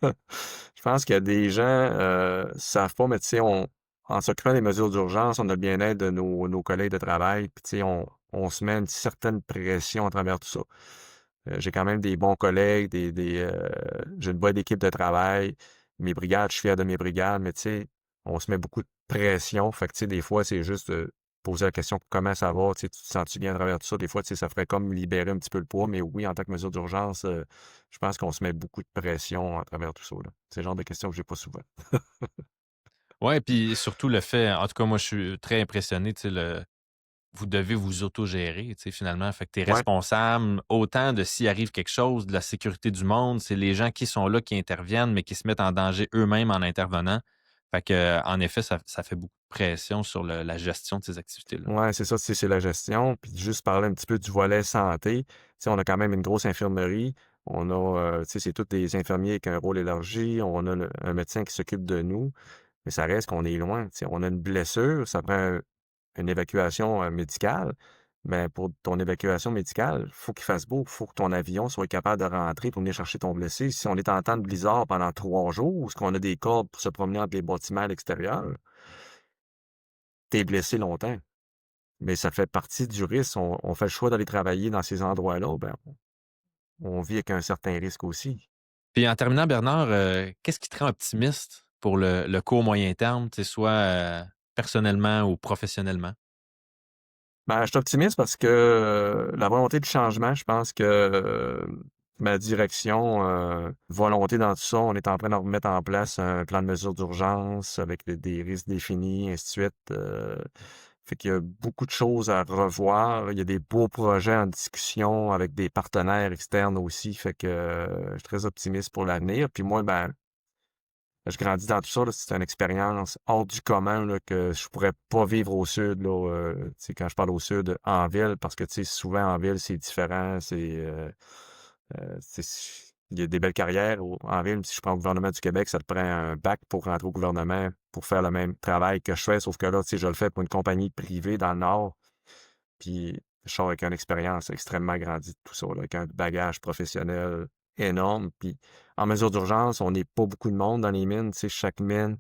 Je pense qu'il y a des gens savent pas, mais tu sais, en s'occupant des mesures d'urgence, on a le bien-être de nos collègues de travail, puis tu sais, on se met une certaine pression à travers tout ça. J'ai quand même des bons collègues, j'ai une bonne équipe de travail. Mes brigades, je suis fier de mes brigades, mais tu sais, on se met beaucoup de pression. Fait que tu sais, des fois, c'est juste poser la question comment ça va, tu sais, tu te sens-tu bien à travers tout ça? Des fois, tu sais, ça ferait comme libérer un petit peu le poids, mais oui, en tant que mesure d'urgence, je pense qu'on se met beaucoup de pression à travers tout ça, là. C'est le genre de questions que j'ai pas souvent. Ouais, puis surtout le fait, en tout cas, moi, je suis très impressionné, tu sais, vous devez vous autogérer, tu sais, finalement. Fait que tu es Ouais, responsable autant de s'il arrive quelque chose, de la sécurité du monde. C'est les gens qui sont là qui interviennent, mais qui se mettent en danger eux-mêmes en intervenant. Fait que, en effet, ça fait beaucoup de pression sur la gestion de ces activités-là. ouais, c'est ça, tu sais, c'est la gestion. Puis juste parler un petit peu du volet santé. Tu sais, on a quand même une grosse infirmerie. On a, tu sais, c'est tous des infirmiers avec un rôle élargi. On a un médecin qui s'occupe de nous. Mais ça reste qu'on est loin. Tu sais, on a une blessure, ça prend une évacuation médicale. Mais pour ton évacuation médicale, il faut qu'il fasse beau, il faut que ton avion soit capable de rentrer pour venir chercher ton blessé. Si on est en temps de blizzard pendant 3 jours, ou est-ce qu'on a des cordes pour se promener entre les bâtiments à l'extérieur, t'es blessé longtemps. Mais ça fait partie du risque. On fait le choix d'aller travailler dans ces endroits-là, ben, on vit avec un certain risque aussi. Puis en terminant, Bernard, qu'est-ce qui te rend optimiste pour le court moyen terme, tu sais, soit, personnellement ou professionnellement? Ben, je suis optimiste parce que, la volonté de changement, je pense que, ma direction, volonté dans tout ça, on est en train de remettre en place un plan de mesures d'urgence avec des risques définis, ainsi de suite, fait qu'il y a beaucoup de choses à revoir. Il y a des beaux projets en discussion avec des partenaires externes aussi, fait que, je suis très optimiste pour l'avenir. Puis moi, ben, je grandis dans tout ça, là, c'est une expérience hors du commun là, que je pourrais pas vivre au sud. Là, tu sais, quand je parle au sud, en ville, parce que tu sais, souvent en ville, c'est différent. Il y a des belles carrières en ville. Si je prends au gouvernement du Québec, ça te prend un bac pour rentrer au gouvernement pour faire le même travail que je fais, sauf que là, tu sais, je le fais pour une compagnie privée dans le Nord. Puis Je sors avec une expérience extrêmement grandie de tout ça, là, avec un bagage professionnel énorme. Puis en mesure d'urgence, on n'est pas beaucoup de monde dans les mines. Tu sais, chaque mine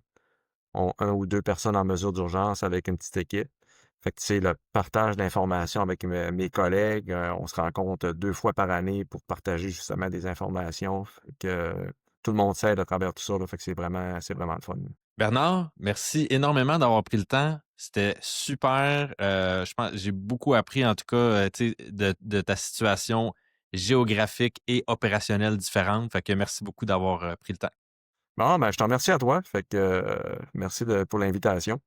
ont 1 ou 2 personnes en mesure d'urgence avec une petite équipe. Fait que, tu sais, le partage d'informations avec mes collègues, on se rencontre 2 fois par année pour partager justement des informations. Fait que tout le monde s'aide à travers tout ça, là, fait que c'est vraiment le fun. Bernard, merci énormément d'avoir pris le temps. C'était super. Je pense j'ai beaucoup appris, en tout cas, tu sais, de ta situation géographique et opérationnelle différente. Fait que merci beaucoup d'avoir pris le temps. Bon, ben, je te remercie à toi. Fait que, merci pour l'invitation.